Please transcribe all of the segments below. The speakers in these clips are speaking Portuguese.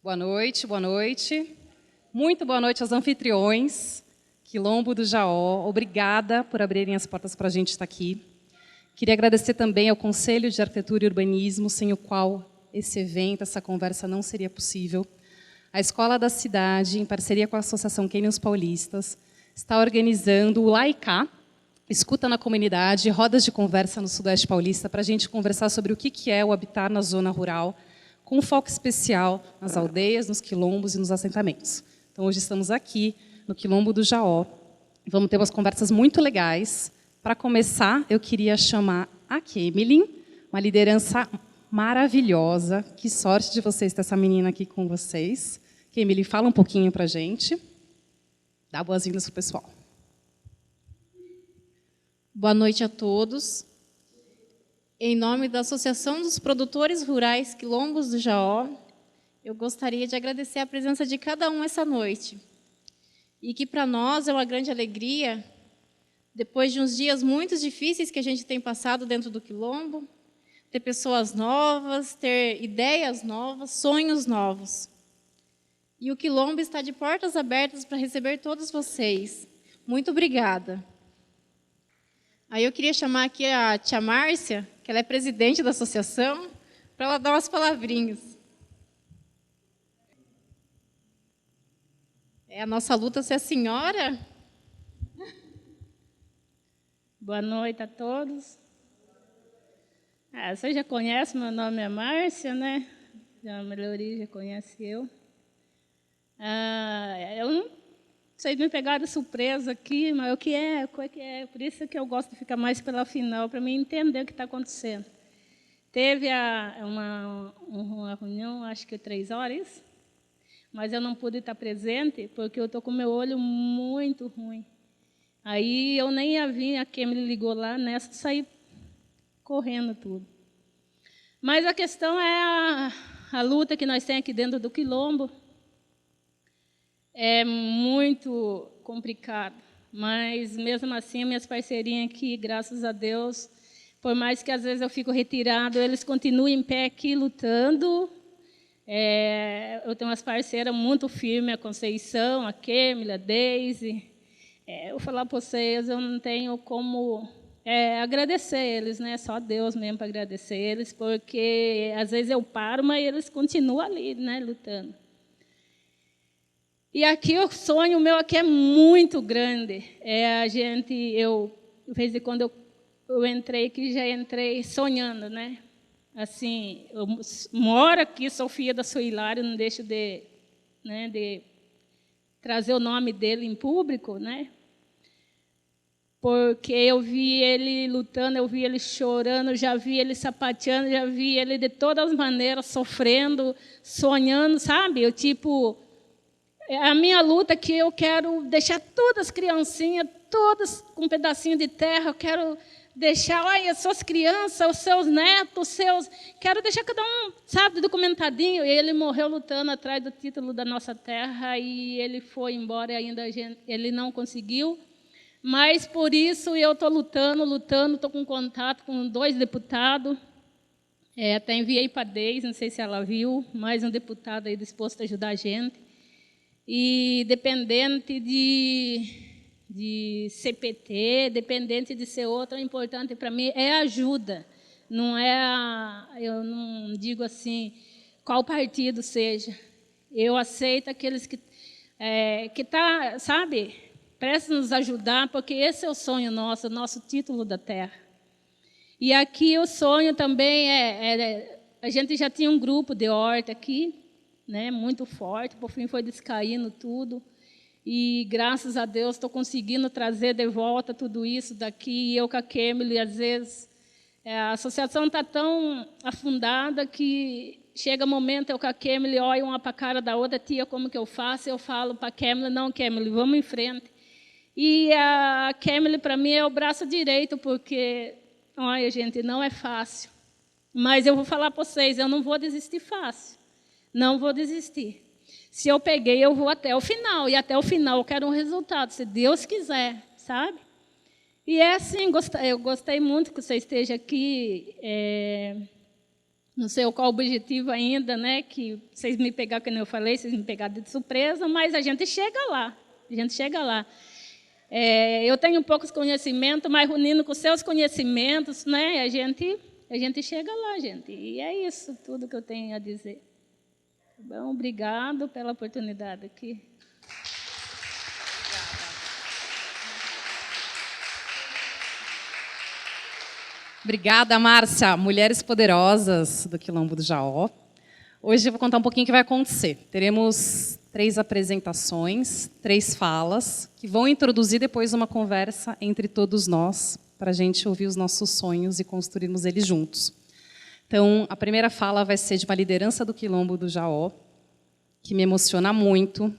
Boa noite, boa noite. Muito boa noite aos anfitriões, Quilombo do Jaó. Obrigada por abrirem as portas para a gente estar aqui. Queria agradecer também ao Conselho de Arquitetura e Urbanismo, sem o qual esse evento, essa conversa não seria possível. A Escola da Cidade, em parceria com a Associação Cânions Paulistas, está organizando o Laicá, Escuta na Comunidade, rodas de conversa no Sudoeste Paulista, para a gente conversar sobre o que é o habitar na zona rural, com um foco especial nas aldeias, nos quilombos e nos assentamentos. Então, hoje estamos aqui no Quilombo do Jaó. Vamos ter umas conversas muito legais. Para começar, eu queria chamar a Kemelin, uma liderança maravilhosa. Que sorte de vocês ter essa menina aqui com vocês. Kemelin, fala um pouquinho para a gente. Dá boas-vindas para o pessoal. Boa noite a todos. Em nome da Associação dos Produtores Rurais Quilombos do Jaó, eu gostaria de agradecer a presença de cada um essa noite. E que para nós é uma grande alegria, depois de uns dias muito difíceis que a gente tem passado dentro do Quilombo, ter pessoas novas, ter ideias novas, sonhos novos. E o Quilombo está de portas abertas para receber todos vocês. Muito obrigada. Aí eu queria chamar aqui a tia Márcia, que ela é presidente da associação, para ela dar umas palavrinhas. É a nossa luta ser a senhora. Boa noite a todos. Você já conhece, meu nome é Márcia, né? A maioria já conhece eu. Eu não sei, me pegaram de surpresa aqui, mas o que é? Por isso que eu gosto de ficar mais pela final, para mim entender o que está acontecendo. Teve uma reunião, acho que 3 horas, mas eu não pude estar presente, porque eu estou com o meu olho muito ruim. Aí eu nem ia vir, a Kemelin me ligou lá, nessa, saí correndo tudo. Mas a questão é a luta que nós temos aqui dentro do Quilombo. É muito complicado, mas mesmo assim, minhas parceirinhas aqui, graças a Deus, por mais que às vezes eu fico retirado, eles continuam em pé aqui lutando. Eu tenho umas parceiras muito firmes, a Conceição, a Kemelin, a Deise. Eu vou falar para vocês, eu não tenho como agradecer eles, né? Só Deus mesmo para agradecer eles, porque às vezes eu paro, mas eles continuam ali, né, lutando. E aqui o sonho meu aqui é muito grande. De vez em quando eu entrei aqui, já entrei sonhando, né? Assim, eu moro aqui, sou filha da Sua Hilário, não deixo de trazer o nome dele em público, né? Porque eu vi ele lutando, eu vi ele chorando, já vi ele sapateando, já vi ele de todas as maneiras sofrendo, sonhando, sabe? A minha luta é que eu quero deixar todas as criancinhas, todas com um pedacinho de terra, eu quero deixar, olha, as suas crianças, os seus netos, quero deixar cada um, sabe, documentadinho. E ele morreu lutando atrás do título da nossa terra e ele foi embora e ainda ele não conseguiu. Mas, por isso, eu estou lutando, estou com contato com 2 deputados. Até enviei para a Deise, não sei se ela viu, mais um deputado aí disposto a ajudar a gente. E dependente de CPT, dependente de ser outra, o importante para mim é a ajuda. Não eu não digo assim, qual partido seja. Eu aceito aqueles que sabe, prestam nos ajudar, porque esse é o sonho nosso, o nosso título da terra. E aqui o sonho também a gente já tinha um grupo de horta aqui, né, muito forte, por fim foi descaindo tudo, e graças a Deus estou conseguindo trazer de volta tudo isso daqui, e eu com a Kemelin, às vezes, a associação está tão afundada que chega momento, eu com a Kemelin, olho uma para a cara da outra, tia, como que eu faço? Eu falo para a Kemelin, não, Kemelin, vamos em frente. E a Kemelin, para mim, é o braço direito, porque, olha, gente, não é fácil, mas eu vou falar para vocês, eu não vou desistir fácil. Não vou desistir. Se eu peguei, eu vou até o final. E até o final eu quero um resultado, se Deus quiser, sabe? E assim, eu gostei muito que você esteja aqui Não sei qual o objetivo ainda, né? Que vocês me pegaram, como eu falei, vocês me pegaram de surpresa, mas a gente chega lá. A gente chega lá. Eu tenho poucos conhecimentos, mas unindo com seus conhecimentos, né? A gente chega lá, gente. E é isso, tudo que eu tenho a dizer. Bom, obrigado pela oportunidade aqui. Obrigada, Márcia. Mulheres Poderosas do Quilombo do Jaó. Hoje eu vou contar um pouquinho o que vai acontecer. Teremos 3 apresentações, 3 falas, que vão introduzir depois uma conversa entre todos nós, para a gente ouvir os nossos sonhos e construirmos eles juntos. Então, a primeira fala vai ser de uma liderança do Quilombo do Jaó, que me emociona muito.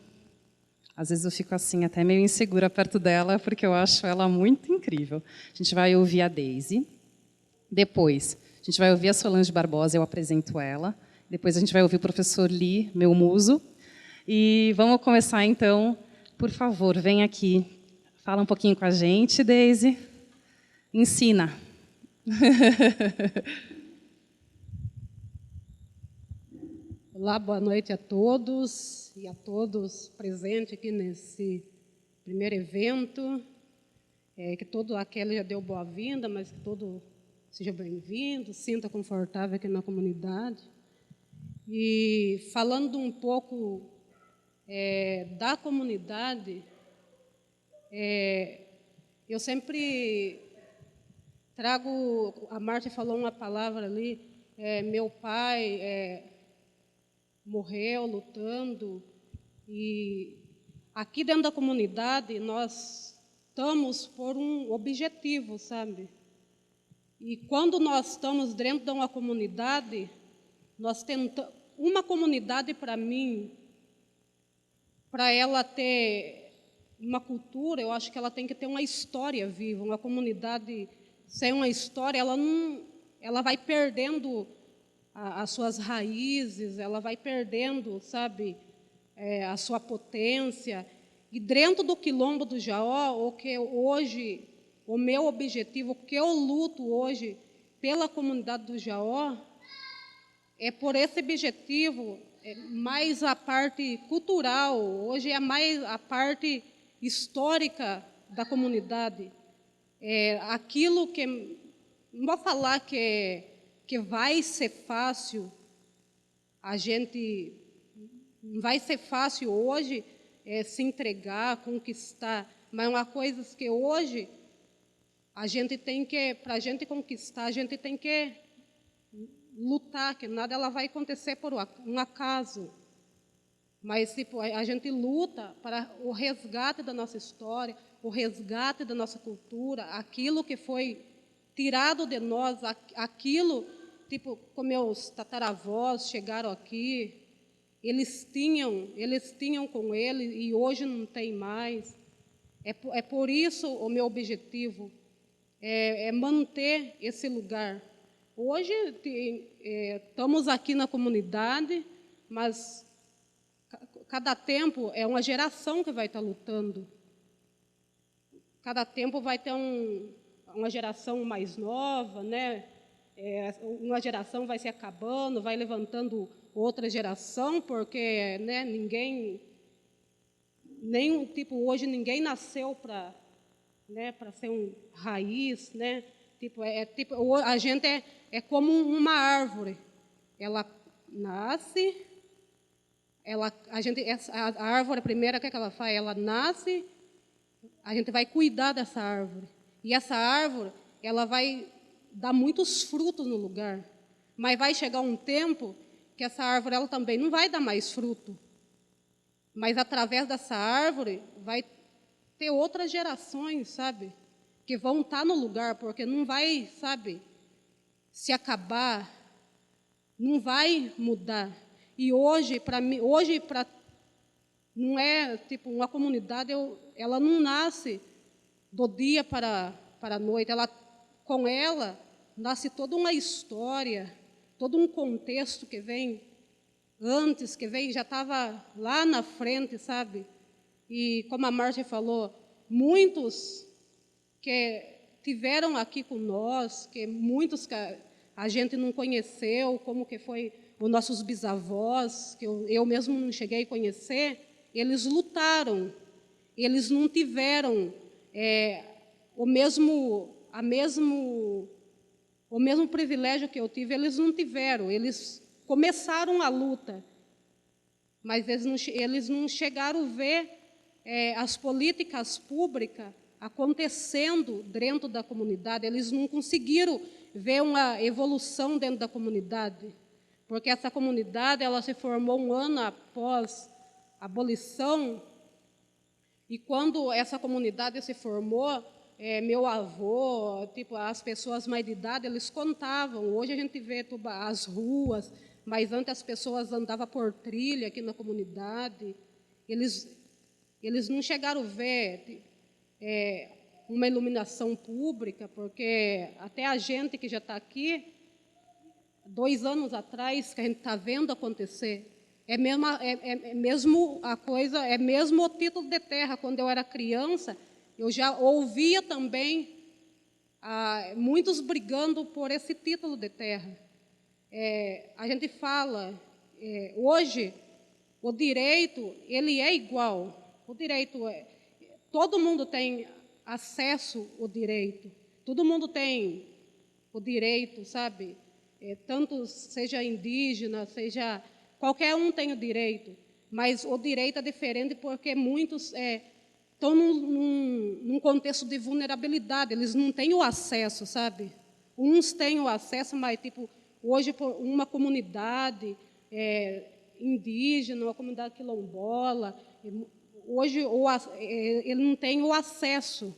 Às vezes eu fico assim, até meio insegura perto dela, porque eu acho ela muito incrível. A gente vai ouvir a Deise. Depois, a gente vai ouvir a Solange Barbosa, eu apresento ela. Depois a gente vai ouvir o professor Lee, meu muso. E vamos começar, então. Por favor, vem aqui. Fala um pouquinho com a gente, Deise. Ensina. Olá, boa noite a todos e a todos presentes aqui nesse primeiro evento. Que todo aquele já deu boa-vinda, mas que todo seja bem-vindo, sinta confortável aqui na comunidade. E falando um pouco da comunidade, eu sempre trago, a Márcia falou uma palavra ali, meu pai morreu lutando, e aqui dentro da comunidade nós estamos por um objetivo, sabe? E quando nós estamos dentro de uma comunidade, nós tentamos, uma comunidade para mim, para ela ter uma cultura, eu acho que ela tem que ter uma história viva. Uma comunidade sem uma história, ela vai perdendo as suas raízes, ela vai perdendo, sabe, a sua potência. E dentro do Quilombo do Jaó, o que hoje, o meu objetivo, o que eu luto hoje pela comunidade do Jaó, é por esse objetivo, mais a parte cultural, hoje é mais a parte histórica da comunidade. Aquilo que, não vou falar que vai ser fácil, não vai ser fácil hoje se entregar, conquistar, mas uma coisa que hoje a gente tem que, para a gente conquistar, a gente tem que lutar, que nada ela vai acontecer por um acaso. Mas tipo, a gente luta para o resgate da nossa história, o resgate da nossa cultura, aquilo que foi tirado de nós, aquilo, tipo, como meus tataravós chegaram aqui, eles tinham com ele e hoje não tem mais. É por isso o meu objetivo é manter esse lugar. Hoje estamos aqui na comunidade, mas cada tempo é uma geração que vai estar lutando. Cada tempo vai ter uma geração mais nova, né? Uma geração vai se acabando, vai levantando outra geração, porque, né, hoje ninguém nasceu para, né, para ser um raiz, né? A gente é como uma árvore. Ela nasce, a árvore primeira, o que ela faz? Ela nasce, a gente vai cuidar dessa árvore. E essa árvore, ela vai dar muitos frutos no lugar. Mas vai chegar um tempo que essa árvore ela também não vai dar mais fruto. Mas através dessa árvore vai ter outras gerações, sabe? Que vão estar no lugar, porque não vai, sabe, se acabar, não vai mudar. E hoje, para mim, não é tipo uma comunidade, ela não nasce do dia para a noite. Com ela nasce toda uma história, todo um contexto que vem antes, que vem já estava lá na frente, sabe? E como a Márcia falou, muitos que tiveram aqui com nós, que muitos a gente não conheceu, como que foi os nossos bisavós, que eu mesmo não cheguei a conhecer, eles lutaram, eles não tiveram o mesmo privilégio que eu tive, eles não tiveram, eles começaram a luta, mas eles não chegaram a ver as políticas públicas acontecendo dentro da comunidade, eles não conseguiram ver uma evolução dentro da comunidade, porque essa comunidade ela se formou um ano após a abolição, e quando essa comunidade se formou, meu avô, tipo, as pessoas mais de idade, eles contavam. Hoje a gente vê as ruas, mas antes as pessoas andavam por trilha aqui na comunidade. Eles não chegaram a ver uma iluminação pública, porque até a gente que já está aqui, 2 anos atrás, que a gente está vendo acontecer, mesmo a coisa, é mesmo o título de terra. Quando eu era criança, eu já ouvia também muitos brigando por esse título de terra. A gente fala, hoje, o direito, ele é igual. O direito todo mundo tem acesso ao direito. Todo mundo tem o direito, sabe? Tanto seja indígena, seja... Qualquer um tem o direito, mas o direito é diferente porque muitos estão num contexto de vulnerabilidade, eles não têm o acesso, sabe? Uns têm o acesso, mas, tipo, hoje, por uma comunidade indígena, uma comunidade quilombola, hoje ele não tem o acesso.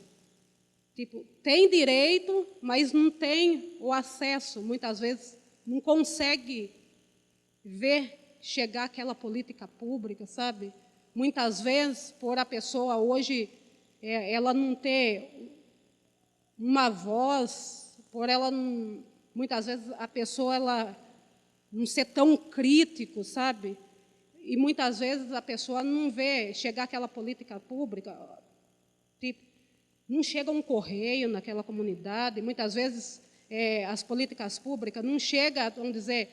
Tipo, tem direito, mas não tem o acesso. Muitas vezes não consegue ver chegar aquela política pública, sabe? Muitas vezes, por a pessoa hoje, ela não ter uma voz, por ela não, muitas vezes a pessoa ela não ser tão crítico, sabe? E muitas vezes a pessoa não vê chegar aquela política pública, tipo, não chega um correio naquela comunidade, muitas vezes as políticas públicas não chegam, vamos dizer,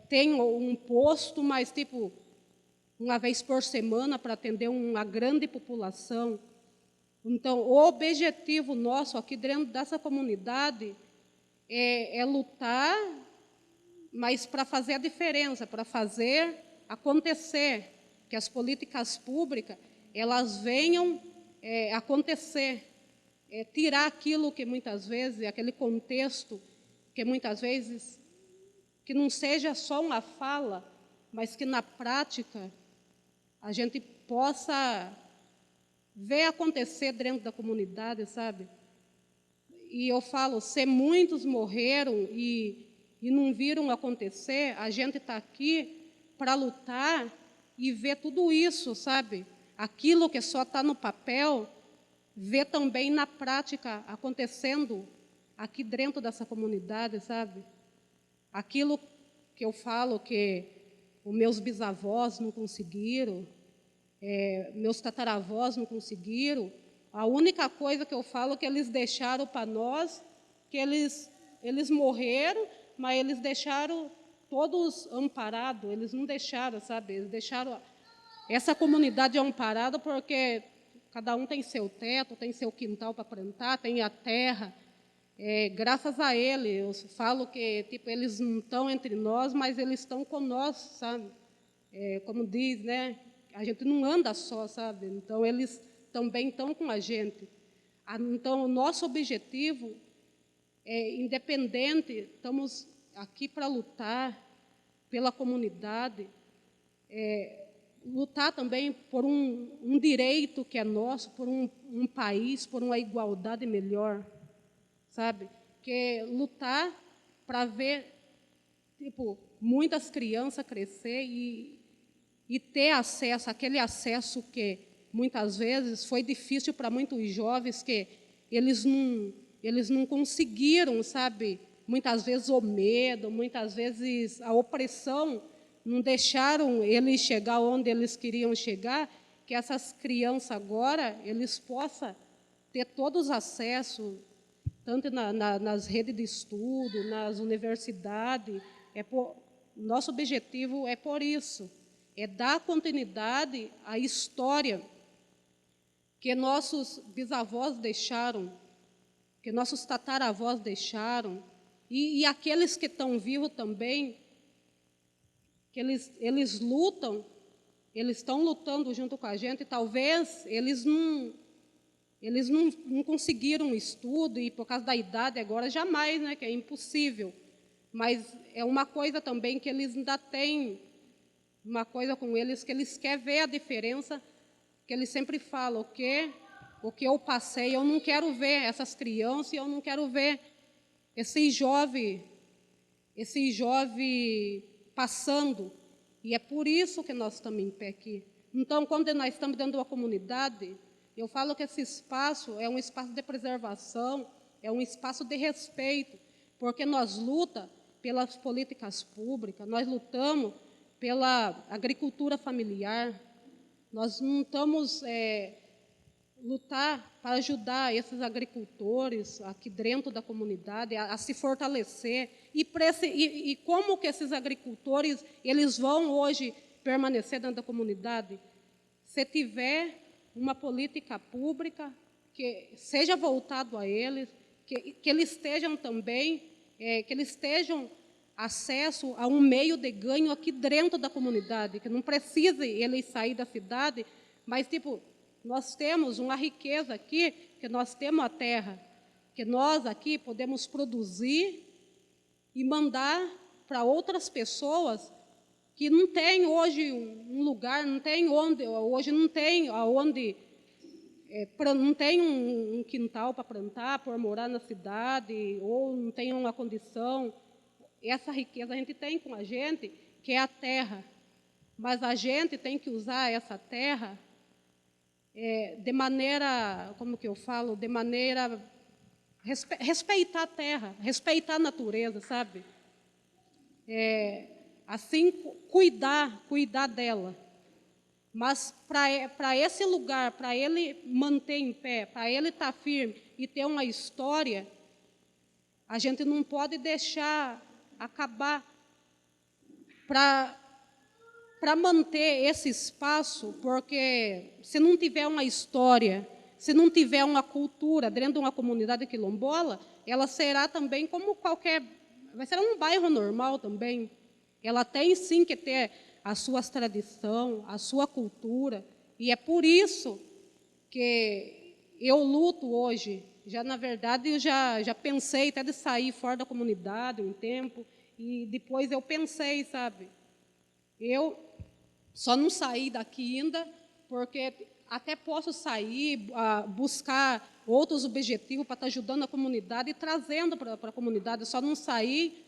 tem um posto, mas tipo, uma vez por semana para atender uma grande população. Então, o objetivo nosso aqui dentro dessa comunidade é lutar, mas para fazer a diferença, para fazer acontecer, que as políticas públicas elas venham acontecer, tirar aquilo que muitas vezes, aquele contexto que muitas vezes que não seja só uma fala, mas que na prática a gente possa ver acontecer dentro da comunidade, sabe? E eu falo, se muitos morreram e não viram acontecer, a gente está aqui para lutar e ver tudo isso, sabe? Aquilo que só está no papel, ver também na prática acontecendo aqui dentro dessa comunidade, sabe? Aquilo que eu falo que os meus bisavós não conseguiram, meus tataravós não conseguiram, a única coisa que eu falo é que eles deixaram para nós, que eles morreram, mas eles deixaram todos amparados, eles não deixaram, sabe? Eles deixaram essa comunidade amparada porque cada um tem seu teto, tem seu quintal para plantar, tem a terra. Graças a ele, eu falo que tipo, eles não estão entre nós, mas eles estão conosco, sabe? Como diz, né? A gente não anda só, sabe? Então, eles também estão com a gente. Então, o nosso objetivo é independente, estamos aqui para lutar pela comunidade, lutar também por um direito que é nosso, por um país, por uma igualdade melhor, sabe? Que lutar para ver, tipo, muitas crianças crescer e ter acesso, aquele acesso que muitas vezes foi difícil para muitos jovens, que eles não conseguiram, sabe? Muitas vezes o medo, muitas vezes a opressão não deixaram eles chegar onde eles queriam chegar, que essas crianças agora, eles possam ter todos os acessos, tanto nas redes de estudo, nas universidades. Nosso objetivo é por isso, é dar continuidade à história que nossos bisavós deixaram, que nossos tataravós deixaram, e aqueles que estão vivos também, que eles lutam, eles estão lutando junto com a gente, talvez eles não conseguiram estudo, e por causa da idade agora, jamais, né, que é impossível. Mas é uma coisa também que eles ainda têm, uma coisa com eles, que eles querem ver a diferença, que eles sempre falam, o que eu passei, eu não quero ver essas crianças, eu não quero ver esse jovem passando. E é por isso que nós estamos em pé aqui. Então, quando nós estamos dentro de uma comunidade, eu falo que esse espaço é um espaço de preservação, é um espaço de respeito, porque nós lutamos pelas políticas públicas, nós lutamos pela agricultura familiar, nós não estamos lutar para ajudar esses agricultores aqui dentro da comunidade a se fortalecer, e como que esses agricultores eles vão hoje permanecer dentro da comunidade? Se tiver uma política pública que seja voltado a eles, que eles estejam também, que eles tenham acesso a um meio de ganho aqui dentro da comunidade, que não precise eles sair da cidade, mas, tipo, nós temos uma riqueza aqui, que nós temos a terra, que nós aqui podemos produzir e mandar para outras pessoas que não tem hoje um lugar, não tem onde, hoje não tem aonde, não tem um quintal para plantar, por morar na cidade, ou não tem uma condição. Essa riqueza a gente tem com a gente, que é a terra. Mas a gente tem que usar essa terra de maneira, como que eu falo, de maneira respeitar a terra, respeitar a natureza, sabe? Assim, cuidar dela. Mas para esse lugar, para ele manter em pé, para ele estar firme e ter uma história, a gente não pode deixar acabar. Para manter esse espaço, porque se não tiver uma história, se não tiver uma cultura dentro de uma comunidade quilombola, ela será também como vai ser um bairro normal também. Ela tem sim que ter as suas tradições, a sua cultura, e é por isso que eu luto hoje. Na verdade, eu já pensei até de sair fora da comunidade um tempo, e depois eu pensei, sabe, eu só não saí daqui ainda, porque até posso sair, buscar outros objetivos para estar ajudando a comunidade e trazendo para a comunidade. Só não saí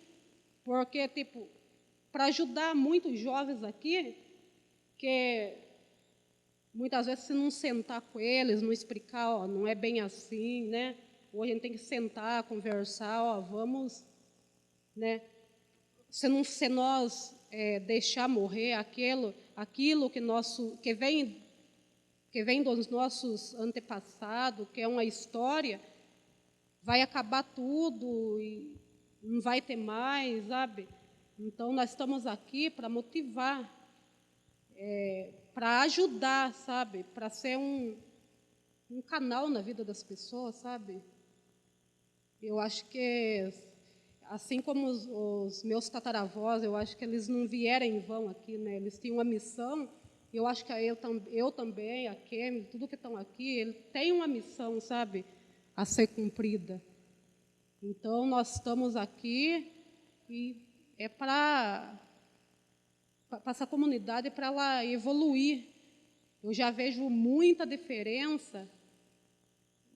porque, tipo, para ajudar muitos jovens aqui, que muitas vezes se não sentar com eles, não explicar, ó, não é bem assim, né? Hoje a gente tem que sentar, conversar, ó, vamos, né? Se nós deixar morrer aquilo que vem dos nossos antepassados, que é uma história, vai acabar tudo e não vai ter mais, sabe? Então, nós estamos aqui para motivar, para ajudar, sabe? Para ser um canal na vida das pessoas, sabe? Eu acho que, assim como os meus tataravós, eu acho que eles não vieram em vão aqui, né? Eles tinham uma missão. Eu acho que eu também, a Kemi, tudo que estão aqui, ele tem uma missão, sabe, a ser cumprida. Então, nós estamos aqui e é para essa comunidade, para ela evoluir. Eu já vejo muita diferença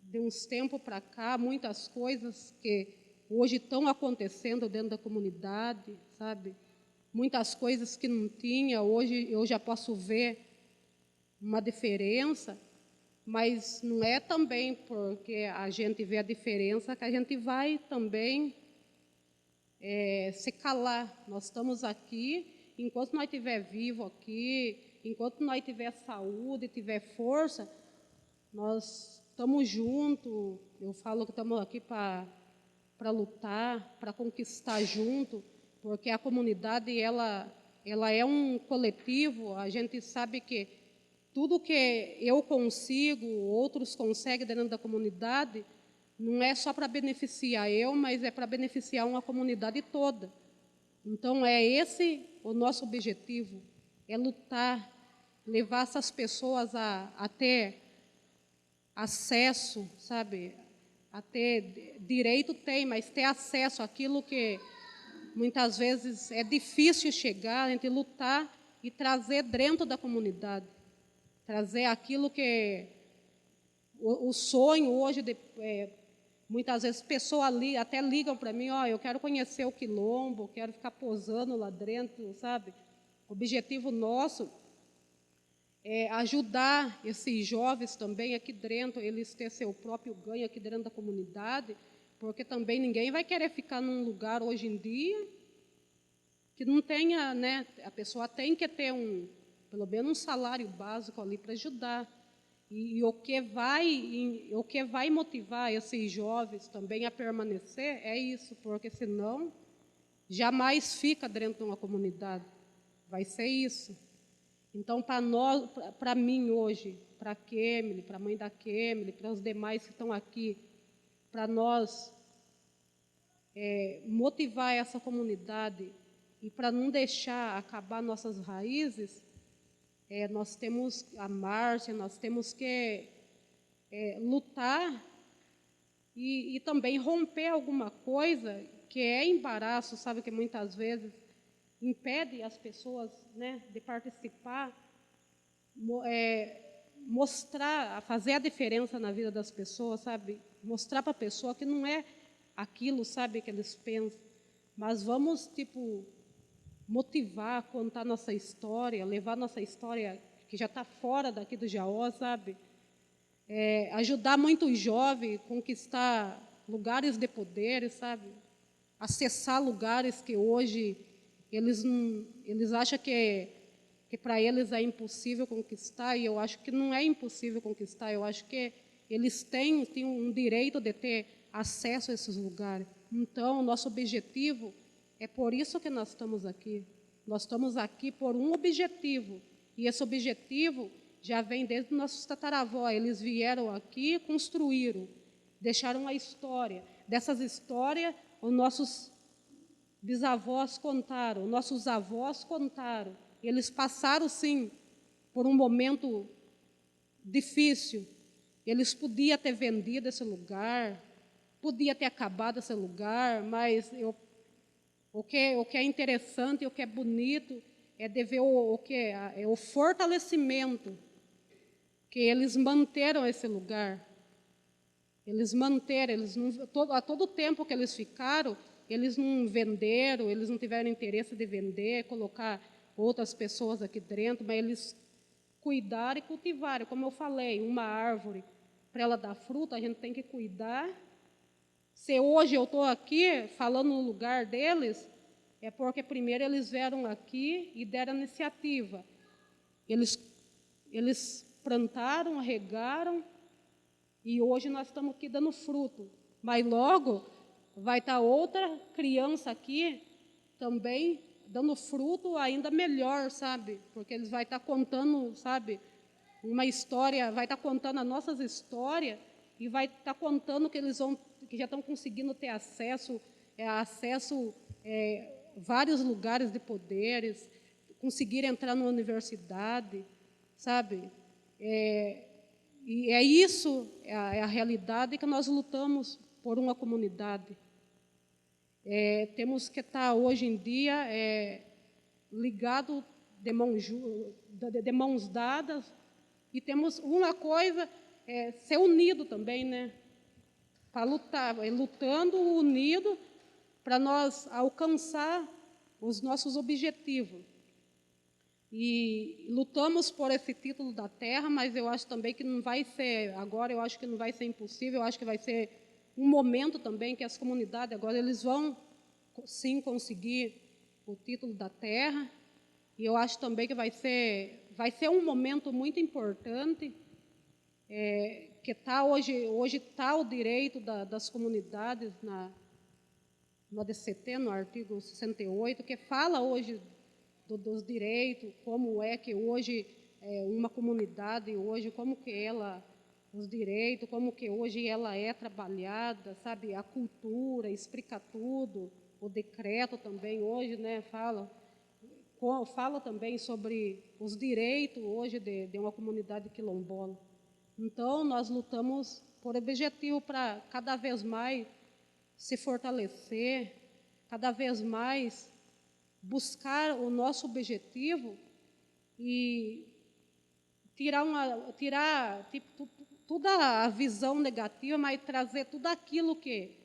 de uns tempos para cá, muitas coisas que hoje estão acontecendo dentro da comunidade, sabe? Muitas coisas que não tinha, hoje eu já posso ver uma diferença, mas não é também porque a gente vê a diferença que a gente vai também se calar. Nós estamos aqui, enquanto nós estiver vivo aqui, enquanto nós tiver saúde, tiver força, nós estamos juntos, eu falo que estamos aqui para lutar, para conquistar junto, porque a comunidade ela é um coletivo, a gente sabe que tudo que eu consigo, outros conseguem dentro da comunidade, não é só para beneficiar eu, mas é para beneficiar uma comunidade toda. Então, é esse o nosso objetivo, é lutar, levar essas pessoas a ter acesso, sabe? A ter direito tem, mas ter acesso àquilo que muitas vezes é difícil chegar, a gente lutar e trazer dentro da comunidade. Trazer aquilo que o sonho hoje, muitas vezes pessoas ali até ligam para mim, eu quero conhecer o Quilombo, quero ficar posando lá dentro, sabe? O objetivo nosso é ajudar esses jovens também aqui dentro, eles ter seu próprio ganho aqui dentro da comunidade, porque também ninguém vai querer ficar num lugar hoje em dia que não tenha, né? A pessoa tem que ter pelo menos um salário básico ali para ajudar. E o que vai motivar esses jovens também a permanecer é isso, porque senão jamais fica dentro de uma comunidade. Vai ser isso. Então, para mim hoje, para a Kemily, para a mãe da Kemily, para os demais que estão aqui, para nós motivar essa comunidade e para não deixar acabar nossas raízes, nós temos a marcha, nós temos que lutar e também romper alguma coisa que é embaraço, sabe, que muitas vezes impede as pessoas, né, de participar, mostrar, fazer a diferença na vida das pessoas, sabe, mostrar para a pessoa que não é aquilo, sabe, que eles pensam, mas vamos, motivar, contar nossa história, levar nossa história que já está fora daqui do Jaó, sabe, ajudar muitos jovens a conquistar lugares de poder, sabe, acessar lugares que hoje eles acham que para eles é impossível conquistar, e eu acho que não é impossível conquistar, eu acho que eles têm um direito de ter acesso a esses lugares. Então, o nosso objetivo é por isso que nós estamos aqui. Nós estamos aqui por um objetivo, e esse objetivo já vem desde os nossos tataravós. Eles vieram aqui, construíram, deixaram a história. Dessas histórias, os nossos bisavós contaram, nossos avós contaram. Eles passaram, sim, por um momento difícil. Eles podiam ter vendido esse lugar, podia ter acabado esse lugar, mas o que é interessante e o que é bonito é de ver o fortalecimento que eles manteram esse lugar. Eles manteram, a todo tempo que eles ficaram, eles não venderam, eles não tiveram interesse de vender, colocar outras pessoas aqui dentro, mas eles cuidaram e cultivaram. Como eu falei, uma árvore, para ela dar fruta, a gente tem que cuidar. Se hoje eu estou aqui falando no lugar deles, é porque primeiro eles vieram aqui e deram a iniciativa. Eles plantaram, regaram, e hoje nós estamos aqui dando fruto. Mas logo vai estar outra criança aqui também dando fruto ainda melhor, sabe? Porque eles vão estar contando, sabe, uma história, vai estar contando as nossas histórias e vai estar contando que que já estão conseguindo ter acesso vários lugares de poderes, conseguir entrar na universidade, sabe? E é isso, é a realidade que nós lutamos por uma comunidade. Temos que estar, hoje em dia, ligados de mãos dadas, e temos uma coisa, ser unido também, né? Para lutar, lutando unido para nós alcançar os nossos objetivos. E lutamos por esse título da terra, mas eu acho também que não vai ser, agora eu acho que não vai ser impossível, eu acho que vai ser um momento também que as comunidades agora eles vão sim conseguir o título da terra, e eu acho também que vai ser um momento muito importante, que hoje está o direito das comunidades no ADCT, no artigo 68, que fala hoje dos direitos, como é que hoje uma comunidade, hoje, como que os direitos, como que hoje ela é trabalhada, sabe, a cultura, explica tudo, o decreto também hoje, né, fala também sobre os direitos hoje de uma comunidade quilombola. Então, nós lutamos por objetivo para cada vez mais se fortalecer, cada vez mais buscar o nosso objetivo e tirar tipo, toda a visão negativa, mas trazer tudo aquilo que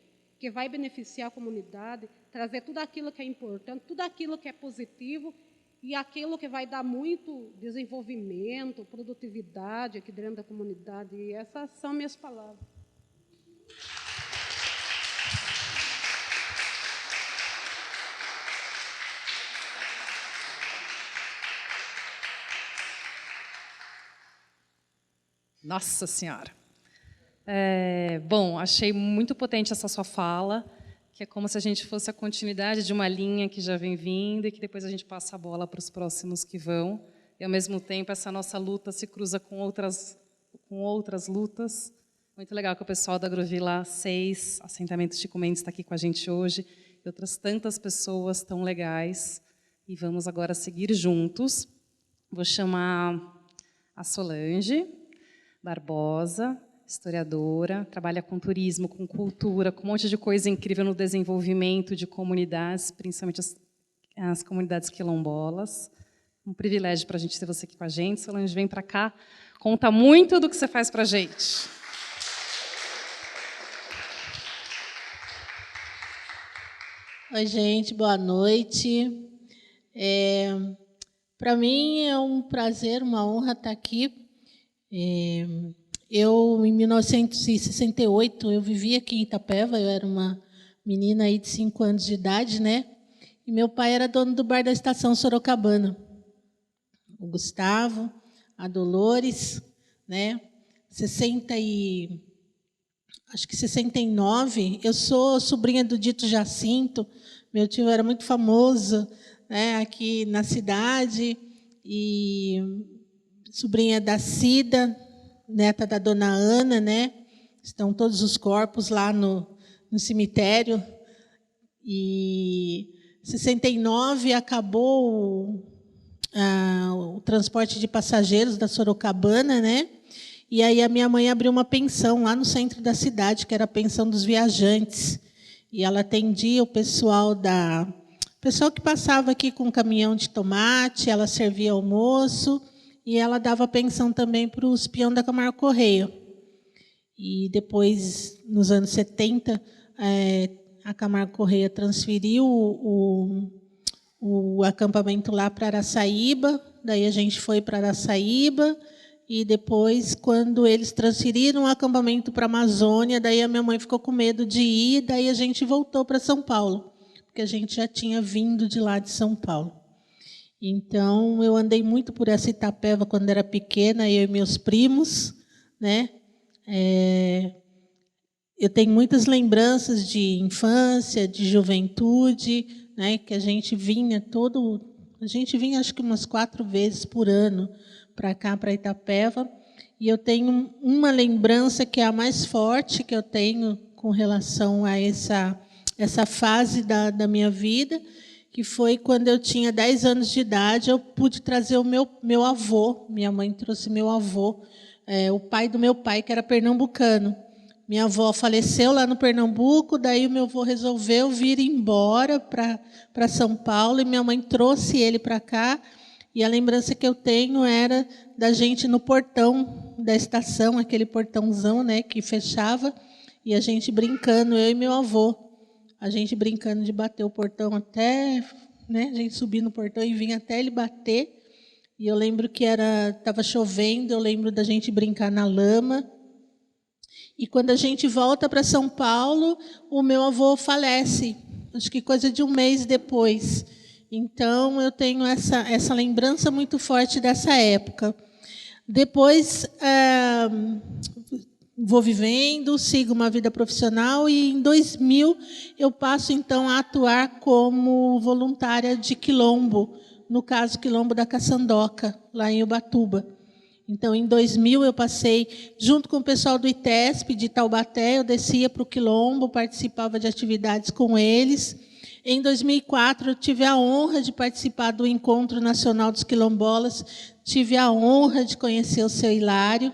vai beneficiar a comunidade, trazer tudo aquilo que é importante, tudo aquilo que é positivo e aquilo que vai dar muito desenvolvimento, produtividade aqui dentro da comunidade. E essas são minhas palavras. Nossa Senhora! Bom, achei muito potente essa sua fala, que é como se a gente fosse a continuidade de uma linha que já vem vindo e que depois a gente passa a bola para os próximos que vão. E, ao mesmo tempo, essa nossa luta se cruza com outras lutas. Muito legal que o pessoal da Agrovila 6, assentamento Chico Mendes, está aqui com a gente hoje, e outras tantas pessoas tão legais. E vamos agora seguir juntos. Vou chamar a Solange Barbosa, historiadora, trabalha com turismo, com cultura, com um monte de coisa incrível no desenvolvimento de comunidades, principalmente as comunidades quilombolas. Um privilégio para a gente ter você aqui com a gente. Solange, vem para cá, conta muito do que você faz para a gente. Oi, gente, boa noite. Para mim é um prazer, uma honra estar aqui. Eu, em 1968, eu vivia aqui em Itapeva, eu era uma menina aí de 5 anos de idade, né? E meu pai era dono do bar da Estação Sorocabana. O Gustavo, a Dolores, né? 69, eu sou sobrinha do Dito Jacinto, meu tio era muito famoso, né, aqui na cidade, e sobrinha da Cida, neta da dona Ana, né? Estão todos os corpos lá no cemitério. E 69 acabou o transporte de passageiros da Sorocabana, né? E aí a minha mãe abriu uma pensão lá no centro da cidade, que era a pensão dos viajantes. E ela atendia o pessoal que passava aqui com um caminhão de tomate, ela servia almoço, e ela dava pensão também para os peões da Camargo Correia. E depois, nos anos 70, a Camargo Correia transferiu o acampamento lá para Araçaíba, daí a gente foi para Araçaíba, e depois, quando eles transferiram o acampamento para a Amazônia, daí a minha mãe ficou com medo de ir, daí a gente voltou para São Paulo, porque a gente já tinha vindo de lá de São Paulo. Então, eu andei muito por essa Itapeva quando era pequena, eu e meus primos, né? Eu tenho muitas lembranças de infância, de juventude, né? Que a gente vinha acho que umas 4 vezes por ano para cá, para Itapeva, e eu tenho uma lembrança que é a mais forte que eu tenho com relação a essa fase da minha vida, que foi quando eu tinha 10 anos de idade, eu pude trazer o meu avô, minha mãe trouxe meu avô, o pai do meu pai, que era pernambucano. Minha avó faleceu lá no Pernambuco, daí o meu avô resolveu vir embora para São Paulo, e minha mãe trouxe ele para cá, e a lembrança que eu tenho era da gente no portão da estação, aquele portãozão, né, que fechava, e a gente brincando, eu e meu avô, a gente brincando de bater o portão até, né, a gente subir no portão e vinha até ele bater. E eu lembro que estava chovendo, eu lembro da gente brincar na lama. E quando a gente volta para São Paulo, o meu avô falece, acho que coisa de 1 mês depois. Então, eu tenho essa lembrança muito forte dessa época. Depois, vou vivendo, sigo uma vida profissional e em 2000 eu passo então a atuar como voluntária de quilombo, no caso quilombo da Caçandoca, lá em Ubatuba. Então, em 2000 eu passei junto com o pessoal do ITESP de Taubaté, eu descia para o quilombo, participava de atividades com eles. Em 2004 eu tive a honra de participar do Encontro Nacional dos Quilombolas, tive a honra de conhecer o seu Hilário.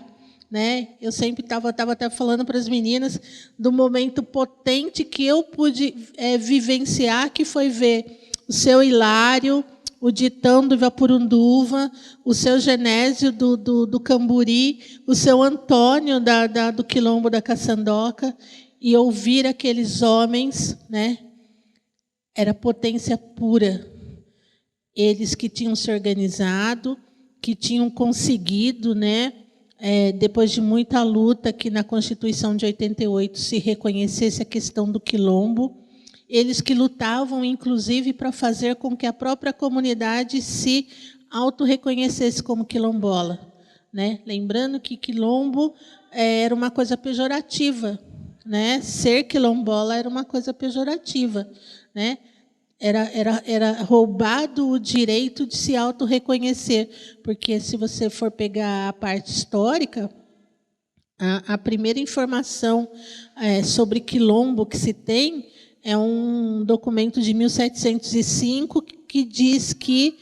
Né? Eu sempre estava até falando para as meninas do momento potente que eu pude vivenciar, que foi ver o seu Hilário, o Ditão do Ivapurunduva, o seu Genésio do Camburi, o seu Antônio do Quilombo da Caçandoca, e ouvir aqueles homens, né? Era potência pura. Eles que tinham se organizado, que tinham conseguido, né? Depois de muita luta, que na Constituição de 88 se reconhecesse a questão do quilombo, eles que lutavam, inclusive, para fazer com que a própria comunidade se autorreconhecesse como quilombola. Né? Lembrando que quilombo era uma coisa pejorativa. Né? Ser quilombola era uma coisa pejorativa. Né? Era roubado o direito de se autorreconhecer, porque, se você for pegar a parte histórica, a primeira informação sobre quilombo que se tem é um documento de 1705 que diz que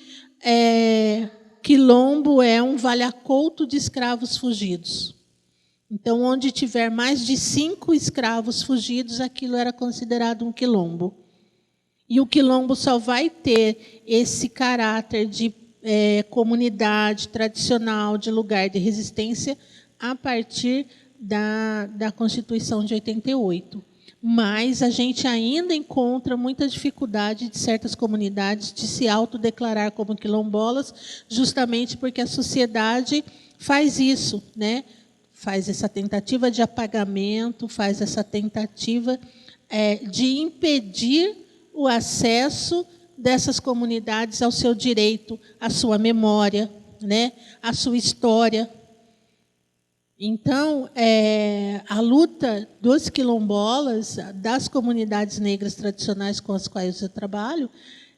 quilombo é um vale-acolto de escravos fugidos. Então, onde tiver mais de 5 escravos fugidos, aquilo era considerado um quilombo. E o quilombo só vai ter esse caráter de comunidade tradicional, de lugar de resistência, a partir da Constituição de 88. Mas a gente ainda encontra muita dificuldade de certas comunidades de se autodeclarar como quilombolas, justamente porque a sociedade faz isso, né? Faz essa tentativa de apagamento, faz essa tentativa de impedir o acesso dessas comunidades ao seu direito, à sua memória, né? À sua história. Então, a luta dos quilombolas, das comunidades negras tradicionais com as quais eu trabalho,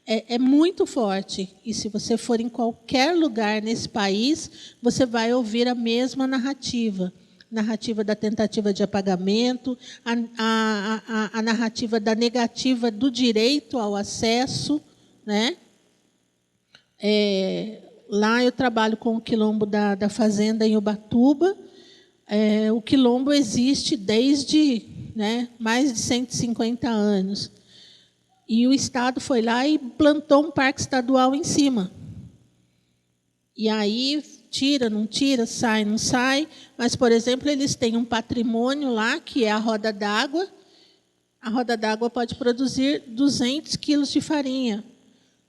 é muito forte. E, se você for em qualquer lugar nesse país, você vai ouvir a mesma narrativa. Narrativa da tentativa de apagamento, a narrativa da negativa do direito ao acesso. Né? Lá eu trabalho com o quilombo da Fazenda em Ubatuba. O quilombo existe desde mais de 150 anos. E o Estado foi lá e plantou um parque estadual em cima. E aí, tira, não tira, sai, não sai. Mas, por exemplo, eles têm um patrimônio lá, que é a roda d'água. A roda d'água pode produzir 200 quilos de farinha.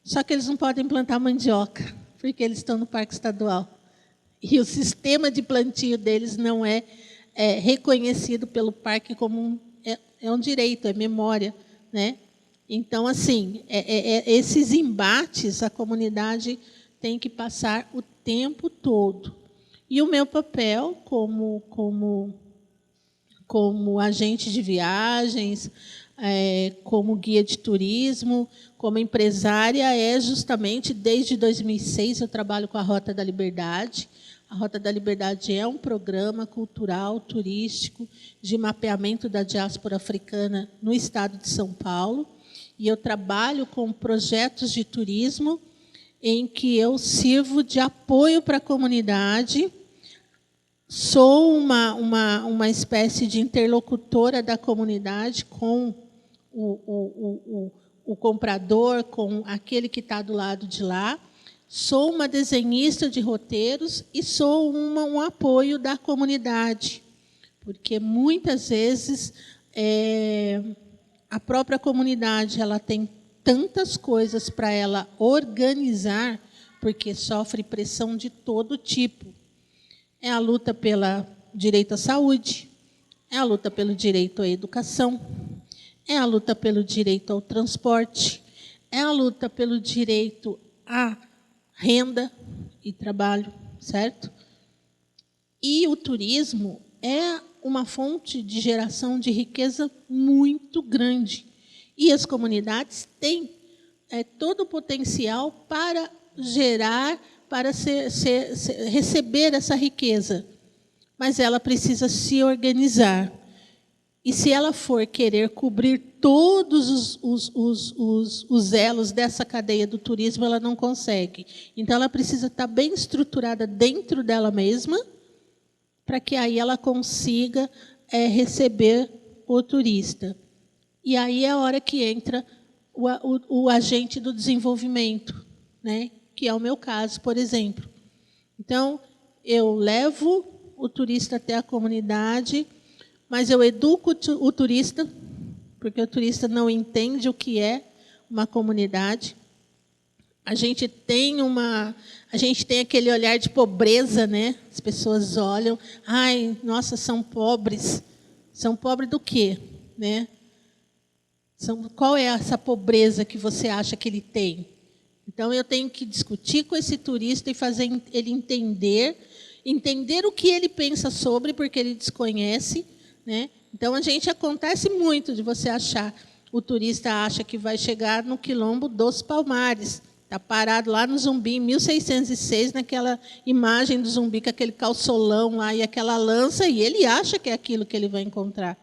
Só que eles não podem plantar mandioca, porque eles estão no parque estadual. E o sistema de plantio deles não é reconhecido pelo parque como um direito, é memória. Né? Então, assim, esses embates a comunidade tem que passar o tempo todo. E o meu papel como agente de viagens, como guia de turismo, como empresária, é justamente, desde 2006, eu trabalho com a Rota da Liberdade. A Rota da Liberdade é um programa cultural, turístico, de mapeamento da diáspora africana no estado de São Paulo. E eu trabalho com projetos de turismo em que eu sirvo de apoio para a comunidade. Sou uma espécie de interlocutora da comunidade com o comprador, com aquele que está do lado de lá. Sou uma desenhista de roteiros e sou um apoio da comunidade, porque muitas vezes a própria comunidade ela tem tantas coisas para ela organizar, porque sofre pressão de todo tipo. É a luta pelo direito à saúde, é a luta pelo direito à educação, é a luta pelo direito ao transporte, é a luta pelo direito à renda e trabalho, certo? E o turismo é uma fonte de geração de riqueza muito grande. E as comunidades têm todo o potencial para gerar, para receber essa riqueza. Mas ela precisa se organizar. E se ela for querer cobrir todos os elos dessa cadeia do turismo, ela não consegue. Então, ela precisa estar bem estruturada dentro dela mesma, para que aí ela consiga receber o turista. E aí é a hora que entra o agente do desenvolvimento, né? Que é o meu caso, por exemplo. Então, eu levo o turista até a comunidade, mas eu educo o turista, porque o turista não entende o que é uma comunidade. A gente tem aquele olhar de pobreza, né? As pessoas olham, ai, nossa, são pobres. São pobres do quê, né? Qual é essa pobreza que você acha que ele tem? Então eu tenho que discutir com esse turista e fazer ele entender o que ele pensa sobre, porque ele desconhece, né? Então acontece muito de você achar, o turista acha que vai chegar no Quilombo dos Palmares. Está parado lá no Zumbi, em 1606, naquela imagem do Zumbi, com aquele calçolão lá e aquela lança, e ele acha que é aquilo que ele vai encontrar.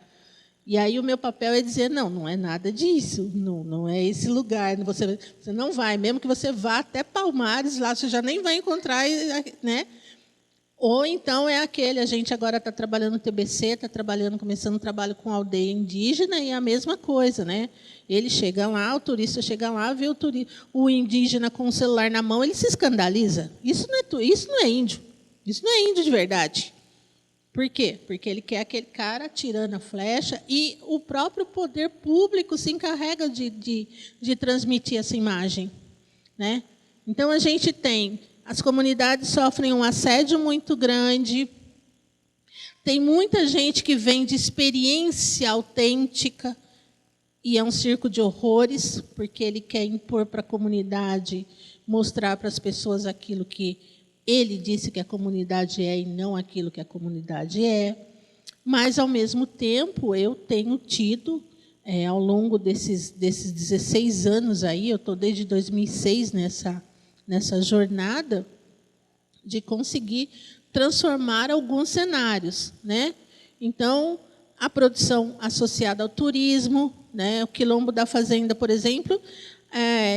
E aí o meu papel é dizer, não é nada disso, não é esse lugar. Você não vai, mesmo que você vá até Palmares, lá você já nem vai encontrar, né? Ou então a gente agora está trabalhando no TBC, começando um trabalho com aldeia indígena, e é a mesma coisa, né? Ele chega lá, o turista chega lá, vê o indígena com o celular na mão, ele se escandaliza. Isso não é índio. Isso não é índio de verdade. Por quê? Porque ele quer aquele cara atirando a flecha, e o próprio poder público se encarrega de transmitir essa imagem, né? Então, as comunidades sofrem um assédio muito grande, tem muita gente que vem de experiência autêntica, e é um circo de horrores, porque ele quer impor para a comunidade, mostrar para as pessoas aquilo que ele disse que a comunidade é e não aquilo que a comunidade é. Mas, ao mesmo tempo, eu tenho tido, ao longo desses 16 anos, aí, eu estou desde 2006 nessa jornada, de conseguir transformar alguns cenários, né? Então, a produção associada ao turismo, né? O Quilombo da Fazenda, por exemplo,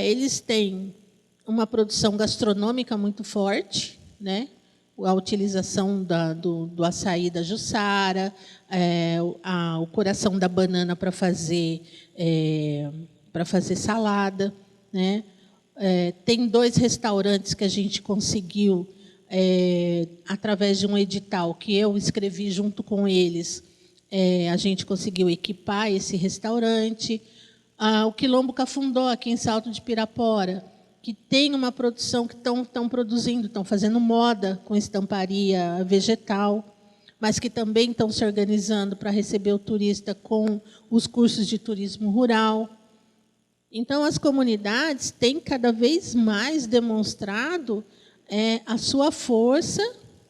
eles têm uma produção gastronômica muito forte, né? A utilização do açaí da Jussara, o coração da banana para fazer salada, né? Tem 2 restaurantes que a gente conseguiu, através de um edital que eu escrevi junto com eles, a gente conseguiu equipar esse restaurante. O Quilombo Cafundó, aqui em Salto de Pirapora, que tem uma produção que estão fazendo moda com estamparia vegetal, mas que também estão se organizando para receber o turista com os cursos de turismo rural. Então, as comunidades têm cada vez mais demonstrado a sua força,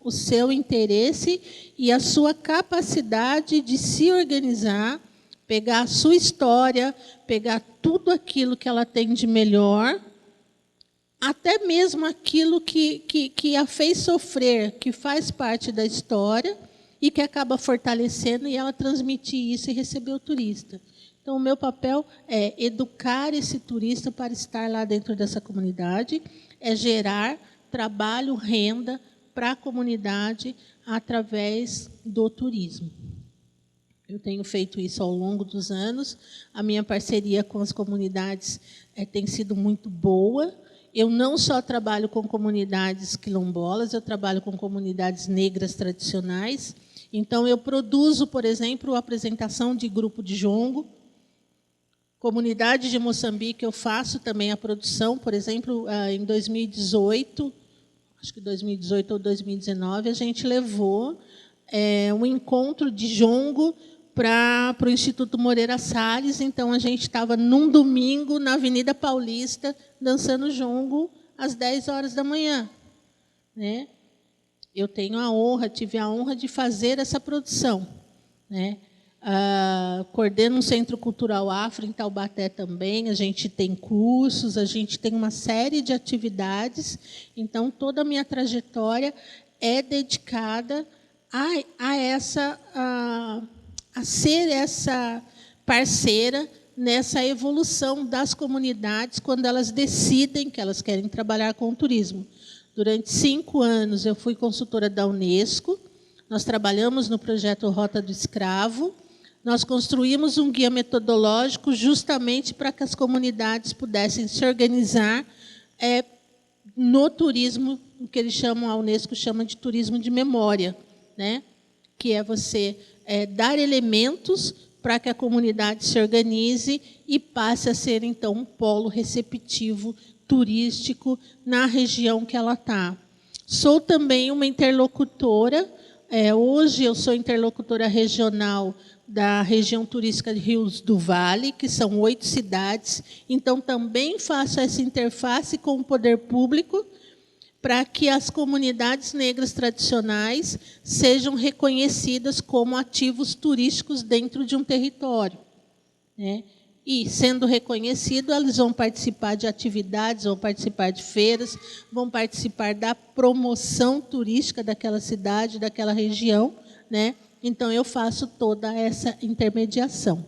o seu interesse e a sua capacidade de se organizar, pegar a sua história, pegar tudo aquilo que ela tem de melhor, até mesmo aquilo que a fez sofrer, que faz parte da história e que acaba fortalecendo, e ela transmitir isso e receber o turista. Então, o meu papel é educar esse turista para estar lá dentro dessa comunidade, é gerar trabalho, renda para a comunidade através do turismo. Eu tenho feito isso ao longo dos anos. A minha parceria com as comunidades tem sido muito boa. Eu não só trabalho com comunidades quilombolas, eu trabalho com comunidades negras tradicionais. Então, eu produzo, por exemplo, a apresentação de grupo de jongo. Comunidade de Moçambique, eu faço também a produção. Por exemplo, em 2018, acho que 2018 ou 2019, a gente levou um encontro de jongo para o Instituto Moreira Salles. Então, a gente estava, num domingo, na Avenida Paulista, dançando jongo às 10 horas da manhã, né? eu tive a honra de fazer essa produção, né? Coordeno um Centro Cultural Afro em Taubaté também, a gente tem cursos, a gente tem uma série de atividades, então toda a minha trajetória é dedicada a ser essa parceira nessa evolução das comunidades quando elas decidem que elas querem trabalhar com o turismo. Durante 5 anos eu fui consultora da Unesco, nós trabalhamos no projeto Rota do Escravo, nós construímos um guia metodológico justamente para que as comunidades pudessem se organizar no turismo, o que eles chamam, a Unesco chama de turismo de memória, né? Que é você dar elementos para que a comunidade se organize e passe a ser, então, um polo receptivo turístico na região que ela está. Sou também uma interlocutora, hoje eu sou interlocutora regional da região turística de Rios do Vale, que são 8 cidades, então também faço essa interface com o poder público para que as comunidades negras tradicionais sejam reconhecidas como ativos turísticos dentro de um território, né? E, sendo reconhecido, eles vão participar de atividades, vão participar de feiras, vão participar da promoção turística daquela cidade, daquela região, né? Então, eu faço toda essa intermediação.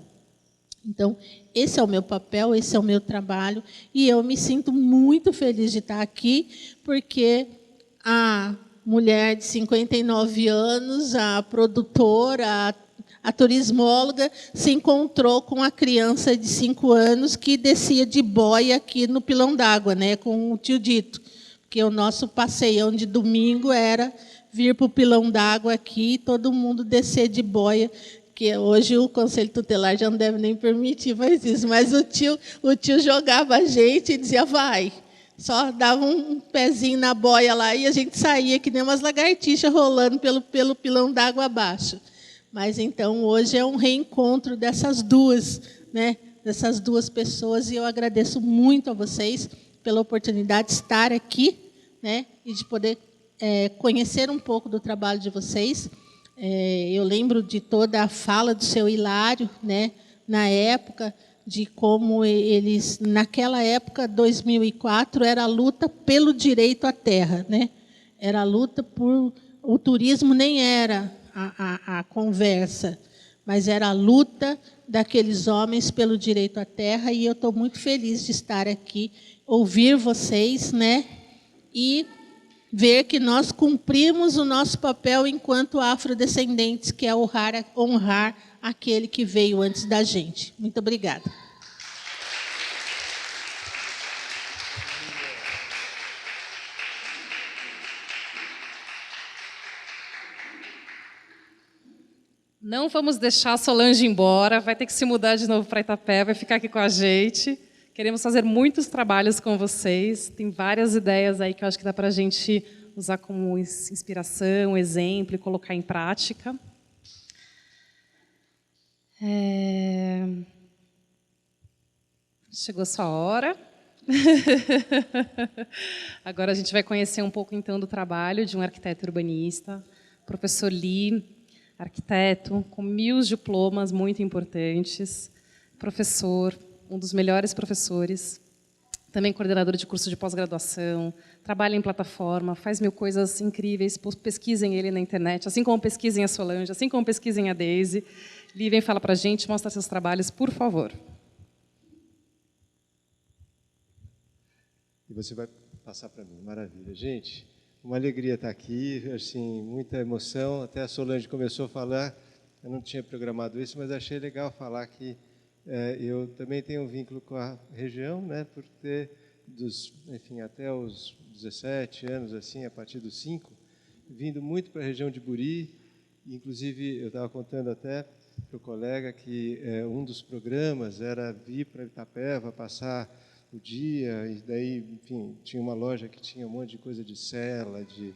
Então, esse é o meu papel, esse é o meu trabalho, e eu me sinto muito feliz de estar aqui, porque a mulher de 59 anos, a produtora, a turismóloga, se encontrou com a criança de 5 anos que descia de boia aqui no Pilão d'Água, né, com o tio Dito, porque o nosso passeião de domingo era vir para o Pilão d'Água aqui e todo mundo descer de boia, que hoje o Conselho Tutelar já não deve nem permitir mais isso, mas o tio jogava a gente e dizia, vai. Só dava um pezinho na boia lá e a gente saía que nem umas lagartixas rolando pelo Pilão d'Água abaixo. Mas, então, hoje é um reencontro dessas duas, né, dessas duas pessoas, e eu agradeço muito a vocês pela oportunidade de estar aqui, né, e de poder conhecer um pouco do trabalho de vocês. Eu lembro de toda a fala do seu Hilário, né, na época, de como eles, naquela época, 2004, era a luta pelo direito à terra, né? Era a luta por... O turismo nem era a conversa, mas era a luta daqueles homens pelo direito à terra, e eu estou muito feliz de estar aqui, ouvir vocês, né, e ver que nós cumprimos o nosso papel enquanto afrodescendentes, que é honrar aquele que veio antes da gente. Muito obrigada. Não vamos deixar a Solange embora, vai ter que se mudar de novo para Itapeva, vai ficar aqui com a gente. Queremos fazer muitos trabalhos com vocês, tem várias ideias aí que eu acho que dá para a gente usar como inspiração, exemplo e colocar em prática. Chegou a sua hora. Agora a gente vai conhecer um pouco então do trabalho de um arquiteto urbanista, professor Lee, arquiteto com 1000 diplomas muito importantes, professor, um dos melhores professores, também coordenador de curso de pós-graduação, trabalha em plataforma, faz 1000 coisas incríveis, pesquisem ele na internet, assim como pesquisem a Solange, assim como pesquisem a Deise. Lee, vem falar para a gente, mostra seus trabalhos, por favor. E você vai passar para mim, maravilha. Gente, uma alegria estar aqui, assim, muita emoção, até a Solange começou a falar, eu não tinha programado isso, mas achei legal falar que eu também tenho um vínculo com a região, né, por ter, enfim, até os 17 anos, assim, a partir dos 5, vindo muito para a região de Buri, inclusive eu estava contando até para o colega que um dos programas era vir para Itapeva, passar o dia, e daí, enfim, tinha uma loja que tinha um monte de coisa de sela, de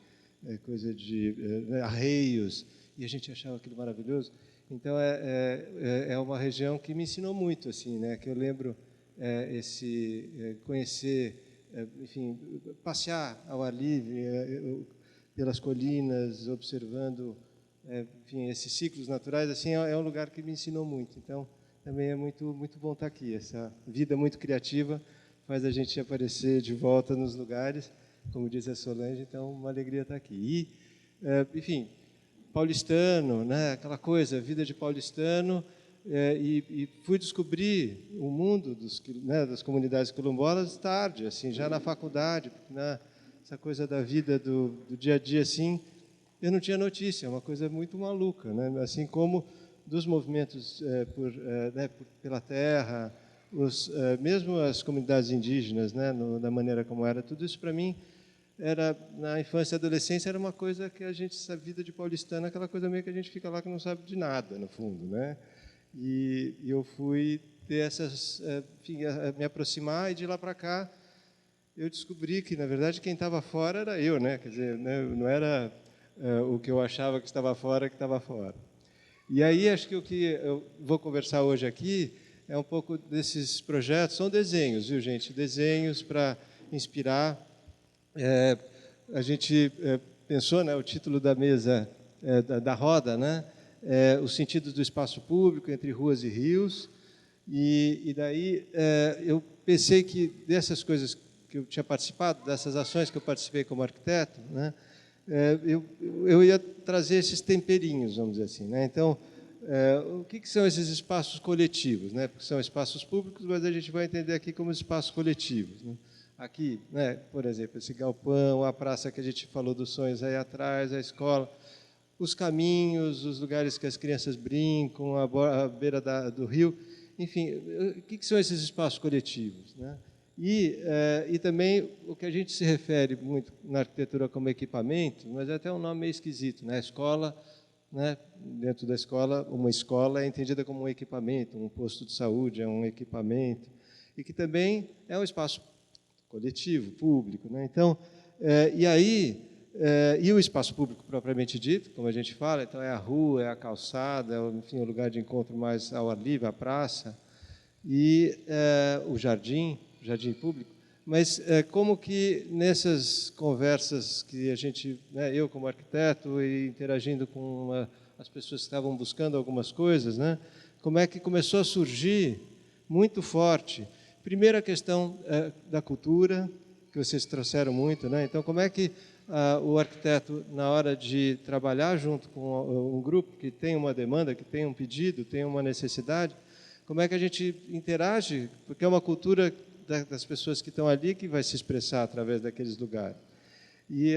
coisa de arreios, e a gente achava aquilo maravilhoso. Então, é uma região que me ensinou muito, assim, né? Que eu lembro conhecer, enfim, passear ao ar livre, pelas colinas, observando, enfim, esses ciclos naturais, assim, é um lugar que me ensinou muito. Então, também é muito bom estar aqui. Essa vida muito criativa faz a gente aparecer de volta nos lugares, como disse a Solange, então, uma alegria estar aqui. E, enfim, paulistano, né, aquela coisa, vida de paulistano, e fui descobrir o mundo das comunidades quilombolas tarde, assim, já na faculdade, porque essa coisa da vida do dia a dia, assim, eu não tinha notícia, é uma coisa muito maluca, né? Assim como dos movimentos pela terra, mesmo as comunidades indígenas, né, da maneira como era, tudo isso para mim era, na infância e adolescência, era uma coisa que a gente, essa vida de paulistano, aquela coisa meio que a gente fica lá que não sabe de nada, no fundo, né? E eu fui ter enfim, me aproximar, e de lá para cá eu descobri que, na verdade, quem estava fora era eu, né? Quer dizer, não era o que eu achava que estava fora que estava fora. E aí, acho que o que eu vou conversar hoje aqui é um pouco desses projetos. São desenhos, viu, gente? Desenhos para inspirar. A gente pensou, né, o título da mesa, da roda, né? Os sentidos do espaço público entre ruas e rios. E daí eu pensei que dessas coisas que eu tinha participado, dessas ações que eu participei como arquiteto, né, eu ia trazer esses temperinhos, vamos dizer assim, né? Então, o que são esses espaços coletivos, né? Porque são espaços públicos, mas a gente vai entender aqui como espaços coletivos, né? Aqui, né, por exemplo, esse galpão, a praça que a gente falou dos sonhos aí atrás, a escola, os caminhos, os lugares que as crianças brincam, a beira do rio, enfim, o que são esses espaços coletivos, né? E também o que a gente se refere muito na arquitetura como equipamento, mas é até um nome meio esquisito, né? A escola, né? Dentro da escola, uma escola é entendida como um equipamento, um posto de saúde é um equipamento, e que também é um espaço coletivo, público, né? Então, e o espaço público propriamente dito, como a gente fala, então é a rua, é a calçada, enfim, o lugar de encontro mais ao ar livre, a praça, e o jardim público. Mas como que nessas conversas que a gente, né, eu como arquiteto e interagindo com as pessoas que estavam buscando algumas coisas, né, como é que começou a surgir muito forte, primeiro a questão da cultura, que vocês trouxeram muito, né? Então, como é que o arquiteto, na hora de trabalhar junto com um grupo que tem uma demanda, que tem um pedido, tem uma necessidade, como é que a gente interage? Porque é uma cultura das pessoas que estão ali que vai se expressar através daqueles lugares. E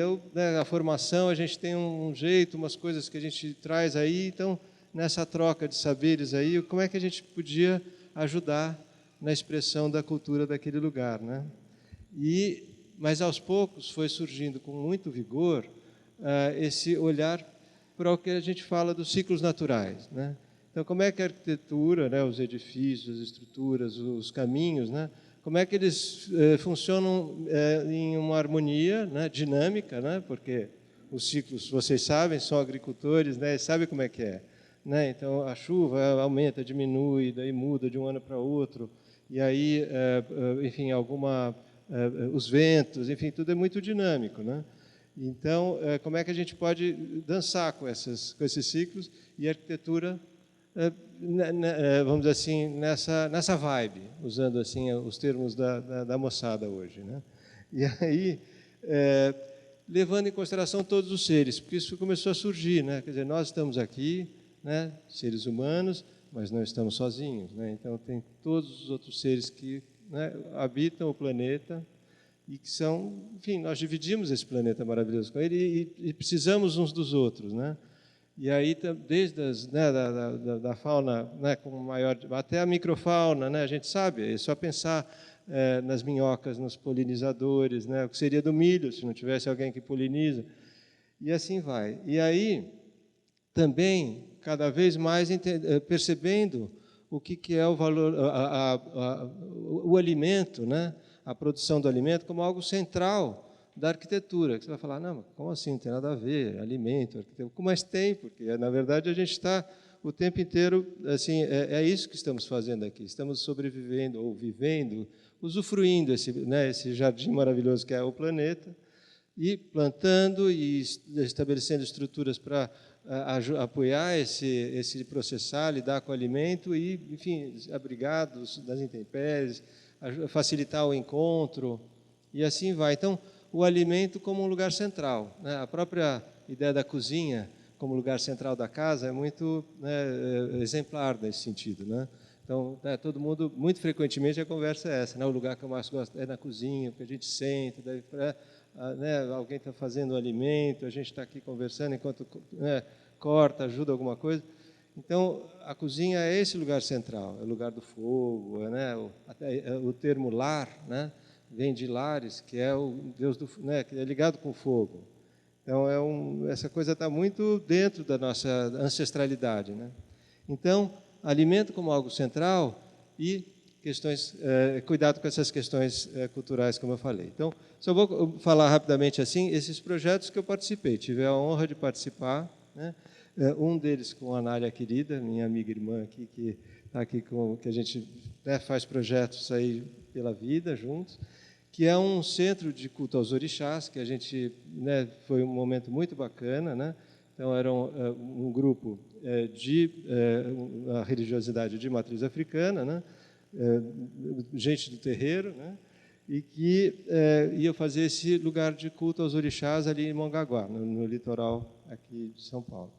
a formação, a gente tem um jeito, umas coisas que a gente traz aí, então, nessa troca de saberes aí, como é que a gente podia ajudar na expressão da cultura daquele lugar, né? Mas, aos poucos, foi surgindo com muito vigor esse olhar para o que a gente fala dos ciclos naturais, né? Então, como é que a arquitetura, né, os edifícios, as estruturas, os caminhos, né, como é que eles funcionam em uma harmonia, né, dinâmica, né, porque os ciclos, vocês sabem, são agricultores, né, sabem como é que é, né? Então, a chuva aumenta, diminui, daí muda de um ano para outro, e aí, enfim, os ventos, enfim, tudo é muito dinâmico, né? Então, como é que a gente pode dançar com esses ciclos e a arquitetura, vamos dizer assim, nessa vibe, usando assim os termos da moçada hoje, né? E aí, levando em consideração todos os seres, porque isso começou a surgir, né? Quer dizer, nós estamos aqui, né, seres humanos, mas não estamos sozinhos, né? Então, tem todos os outros seres que, né, habitam o planeta e que são, enfim, nós dividimos esse planeta maravilhoso com ele e precisamos uns dos outros, né? E aí, desde da fauna, né, com maior, até a microfauna, né, a gente sabe, é só pensar nas minhocas, nos polinizadores, né, o que seria do milho se não tivesse alguém que poliniza, e assim vai. E aí, também, cada vez mais percebendo o que é o valor, o alimento, né, a produção do alimento como algo central da arquitetura, que você vai falar, não, como assim, não tem nada a ver, alimento, arquitetura, mas tem, porque, na verdade, a gente está o tempo inteiro, assim, é isso que estamos fazendo aqui, estamos sobrevivendo, ou vivendo, usufruindo esse jardim maravilhoso que é o planeta, e plantando e estabelecendo estruturas para apoiar esse processar, lidar com o alimento e, enfim, abrigados das intempéries, facilitar o encontro e assim vai. Então, o alimento como um lugar central, né? A própria ideia da cozinha como lugar central da casa é muito, né, exemplar nesse sentido, né? Então, todo mundo, muito frequentemente, a conversa é essa, né? O lugar que eu mais gosto é na cozinha, porque a gente senta, daí, né, alguém está fazendo o alimento, a gente está aqui conversando enquanto, né, corta, ajuda alguma coisa. Então, a cozinha é esse lugar central, é o lugar do fogo, né? O termo lar, né, vem de Lares, que é o Deus do, né, que é ligado com o fogo. Então, essa coisa está muito dentro da nossa ancestralidade, né? Então, alimento como algo central e questões, cuidado com essas questões culturais, como eu falei. Então, só vou falar rapidamente assim, esses projetos que eu participei, tive a honra de participar, né? Um deles com a Anália querida, minha amiga irmã aqui, que está aqui que a gente, né, faz projetos aí pela vida juntos, que é um centro de culto aos orixás, que a gente, né, foi um momento muito bacana, né? Então, era um grupo de a religiosidade de matriz africana, né? Gente do terreiro, né? E que ia fazer esse lugar de culto aos orixás ali em Mongaguá, no litoral aqui de São Paulo.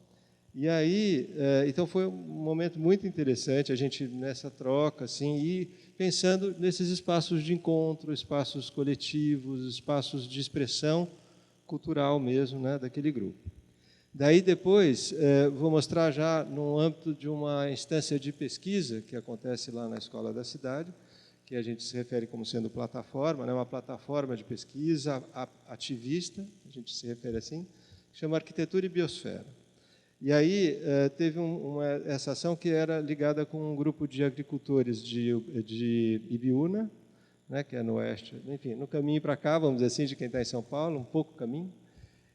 E aí, então foi um momento muito interessante, a gente nessa troca, assim, e pensando nesses espaços de encontro, espaços coletivos, espaços de expressão cultural mesmo, né, daquele grupo. Daí depois, vou mostrar já no âmbito de uma instância de pesquisa que acontece lá na Escola da Cidade, que a gente se refere como sendo plataforma, né, uma plataforma de pesquisa ativista, a gente se refere assim, que chama Arquitetura e Biosfera. E aí teve essa ação que era ligada com um grupo de agricultores de Ibiúna, né, que é no oeste, enfim, no caminho para cá, vamos dizer assim, de quem está em São Paulo, um pouco caminho,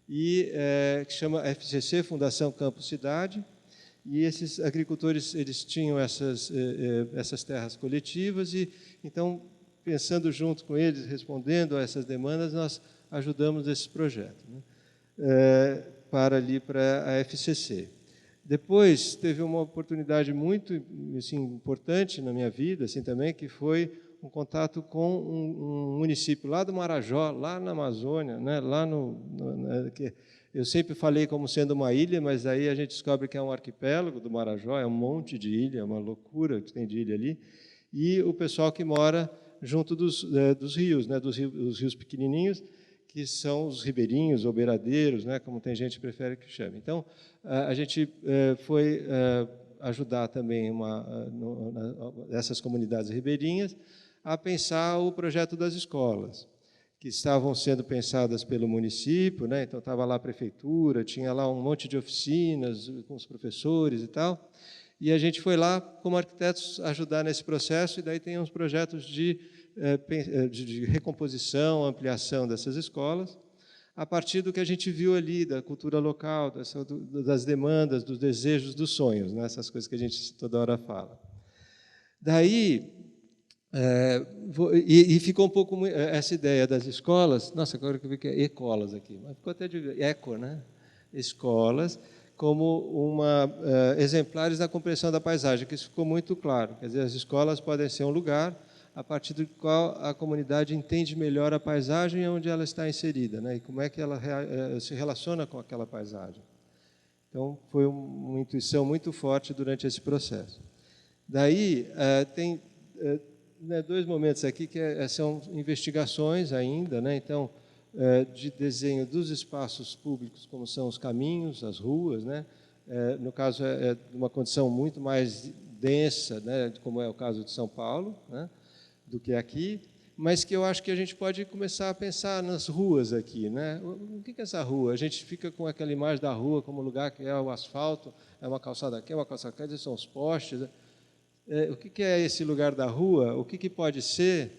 e que chama FCC, Fundação Campo Cidade, e esses agricultores eles tinham essas terras coletivas e, então, pensando junto com eles, respondendo a essas demandas, nós ajudamos esse projeto, né, para a FCC. Depois, teve uma oportunidade muito, assim, importante na minha vida, assim, também, que foi um contato com um município lá do Marajó, lá na Amazônia, né, lá que eu sempre falei como sendo uma ilha, mas aí a gente descobre que é um arquipélago do Marajó, é um monte de ilha, é uma loucura que tem de ilha ali, e o pessoal que mora junto dos rios, né, os rios pequenininhos, que são os ribeirinhos ou beiradeiros, né, como tem gente que prefere que chame. Então, a gente foi ajudar também essas comunidades ribeirinhas a pensar o projeto das escolas, que estavam sendo pensadas pelo município, né? Então estava lá a prefeitura, tinha lá um monte de oficinas com os professores e tal, e a gente foi lá como arquitetos ajudar nesse processo, e daí tem uns projetos de recomposição, ampliação dessas escolas, a partir do que a gente viu ali, da cultura local, das demandas, dos desejos, dos sonhos, né? Essas coisas que a gente toda hora fala. Daí, e ficou um pouco essa ideia das escolas, nossa, agora que eu vi que é ecolas aqui, mas ficou até de eco, né? Escolas, como exemplares da compreensão da paisagem, que isso ficou muito claro. Quer dizer, as escolas podem ser um lugar a partir do qual a comunidade entende melhor a paisagem onde ela está inserida, né? E como é que ela se relaciona com aquela paisagem. Então, foi uma intuição muito forte durante esse processo. Daí, tem dois momentos aqui que são investigações ainda, né? Então, de desenho dos espaços públicos, como são os caminhos, as ruas, né? No caso, é uma condição muito mais densa, né? Como é o caso de São Paulo, né? Do que aqui, mas que eu acho que a gente pode começar a pensar nas ruas aqui, né? O que é essa rua? A gente fica com aquela imagem da rua como lugar que é o asfalto, é uma calçada aqui, é uma calçada aqui, são os postes. O que é esse lugar da rua? O que pode ser,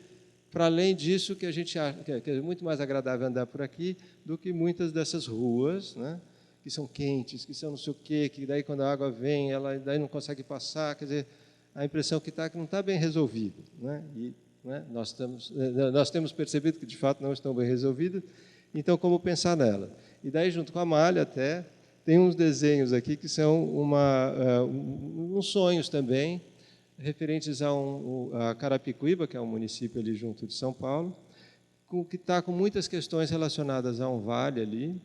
para além disso, que a gente acha que é muito mais agradável andar por aqui do que muitas dessas ruas, né? Que são quentes, que são não sei o quê, que daí quando a água vem, ela daí não consegue passar, quer dizer, a impressão que não está bem resolvido, né? E, né, nós temos percebido que, de fato, não estão bem resolvidos, Então, como pensar nela? E daí, junto com a malha até, tem uns desenhos aqui que são uns sonhos também, referentes a Carapicuíba, que é um município ali junto de São Paulo, que está com muitas questões relacionadas a um vale ali,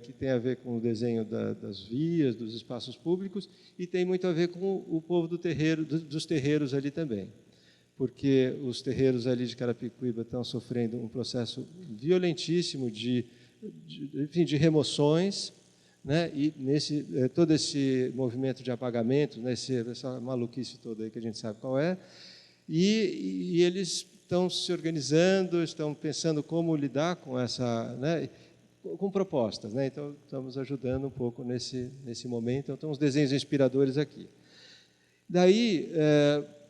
que tem a ver com o desenho das vias, dos espaços públicos, e tem muito a ver com o povo dos terreiros ali também. Porque os terreiros ali de Carapicuíba estão sofrendo um processo violentíssimo de remoções, né? E todo esse movimento de apagamento, né? Essa maluquice toda aí que a gente sabe qual é, e eles estão se organizando, estão pensando como lidar com essa, né? Com propostas, né? Então estamos ajudando um pouco nesse momento. Então, tem uns desenhos inspiradores aqui. Daí,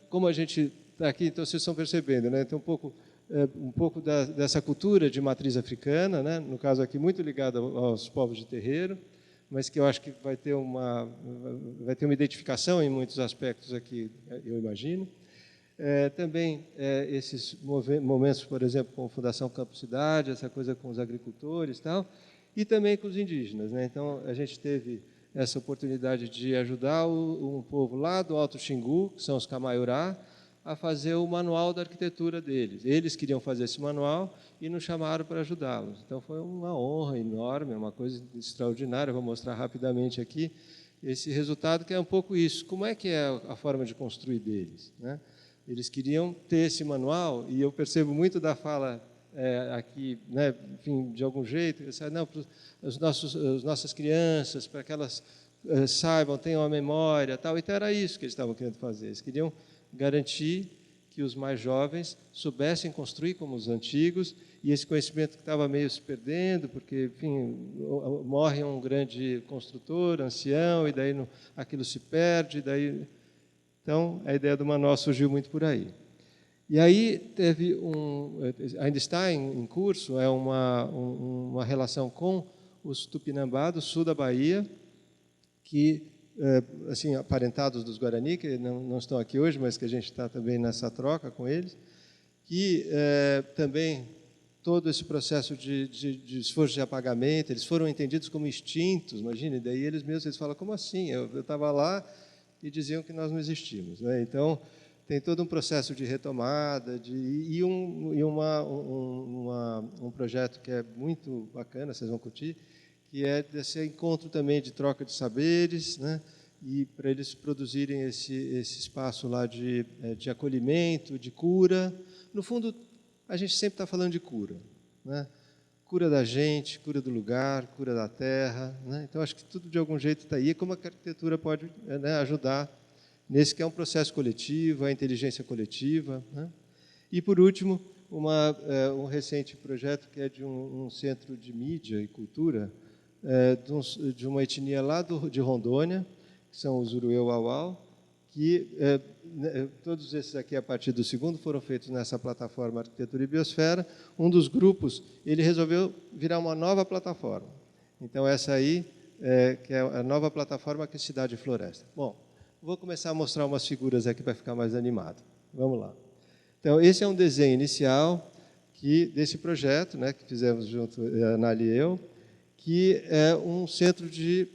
como a gente está aqui, então vocês estão percebendo, né? Então um pouco dessa cultura de matriz africana, né? No caso aqui muito ligada aos povos de terreiro, mas que eu acho que vai ter uma identificação em muitos aspectos aqui, eu imagino. Também esses momentos, por exemplo, com a Fundação Campo Cidade, essa coisa com os agricultores e também com os indígenas, né? Então, a gente teve essa oportunidade de ajudar um povo lá do Alto Xingu, que são os Camaiurá, a fazer o manual da arquitetura deles. Eles queriam fazer esse manual e nos chamaram para ajudá-los. Então, foi uma honra enorme, uma coisa extraordinária. Eu vou mostrar rapidamente aqui esse resultado, que é um pouco isso. Como é que é a forma de construir deles, né? Eles queriam ter esse manual, e eu percebo muito da fala aqui, né, enfim, de algum jeito, não, as nossas crianças, para que elas saibam, tenham a memória, tal. Então, era isso que eles estavam querendo fazer. Eles queriam garantir que os mais jovens soubessem construir como os antigos, e esse conhecimento que estava meio se perdendo, porque, enfim, morre um grande construtor, ancião, e daí aquilo se perde, daí... Então, a ideia do manual surgiu muito por aí. E aí teve ainda está em curso, uma relação com os Tupinambá do sul da Bahia, que, assim, aparentados dos Guarani, que não estão aqui hoje, mas que a gente está também nessa troca com eles, que também todo esse processo de esforço de apagamento, eles foram entendidos como extintos, imagine, daí eles falam, como assim? Eu estava lá e diziam que nós não existimos, né? Então, tem todo um processo de retomada, um projeto que é muito bacana, vocês vão curtir, que é desse encontro também de troca de saberes, né? E para eles produzirem esse espaço lá de acolhimento, de cura. No fundo, a gente sempre está falando de cura, né? Cura da gente, cura do lugar, cura da terra, né? Então, acho que tudo de algum jeito está aí. E como a arquitetura pode, né, ajudar nesse que é um processo coletivo, a inteligência coletiva, né? E, por último, um recente projeto que é de um centro de mídia e cultura de uma etnia lá de Rondônia, que são os Urueu-Auau, que todos esses aqui, a partir do segundo, foram feitos nessa plataforma Arquitetura e Biosfera. Um dos grupos, ele resolveu virar uma nova plataforma. Então, essa aí, que é a nova plataforma, que é Cidade e Floresta. Bom, vou começar a mostrar umas figuras aqui para ficar mais animado. Vamos lá. Então, esse é um desenho inicial desse projeto, né, que fizemos junto, a Nali e eu, que é um centro de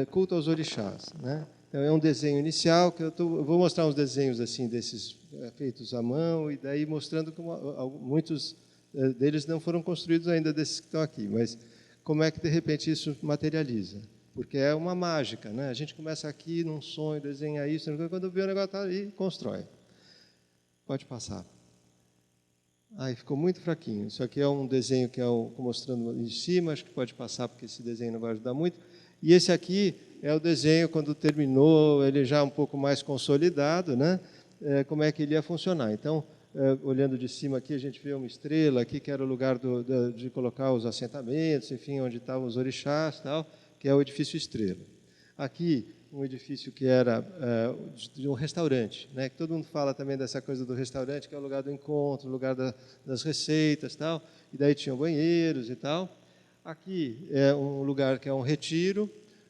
culto aos orixás, né? Então, é um desenho inicial, que eu vou mostrar uns desenhos assim desses feitos à mão, e daí mostrando como muitos deles não foram construídos ainda, desses que estão aqui, mas como é que, de repente, isso materializa. Porque é uma mágica, né? A gente começa aqui num sonho, desenha isso, quando vê o negócio está ali, constrói. Pode passar. Ai, ficou muito fraquinho. Isso aqui é um desenho que mostrando em cima, acho que pode passar, porque esse desenho não vai ajudar muito. E esse aqui é o desenho, quando terminou, ele já um pouco mais consolidado, né? Como é que ele ia funcionar. Então, olhando de cima aqui, a gente vê uma estrela aqui, que era o lugar de colocar os assentamentos, enfim, onde estavam os orixás, tal, que é o edifício Estrela. Aqui, um edifício que era de um restaurante, né? Que todo mundo fala também dessa coisa do restaurante, que é o lugar do encontro, o lugar das receitas, tal, e daí tinham banheiros e tal. Aqui é um lugar que é um retiro,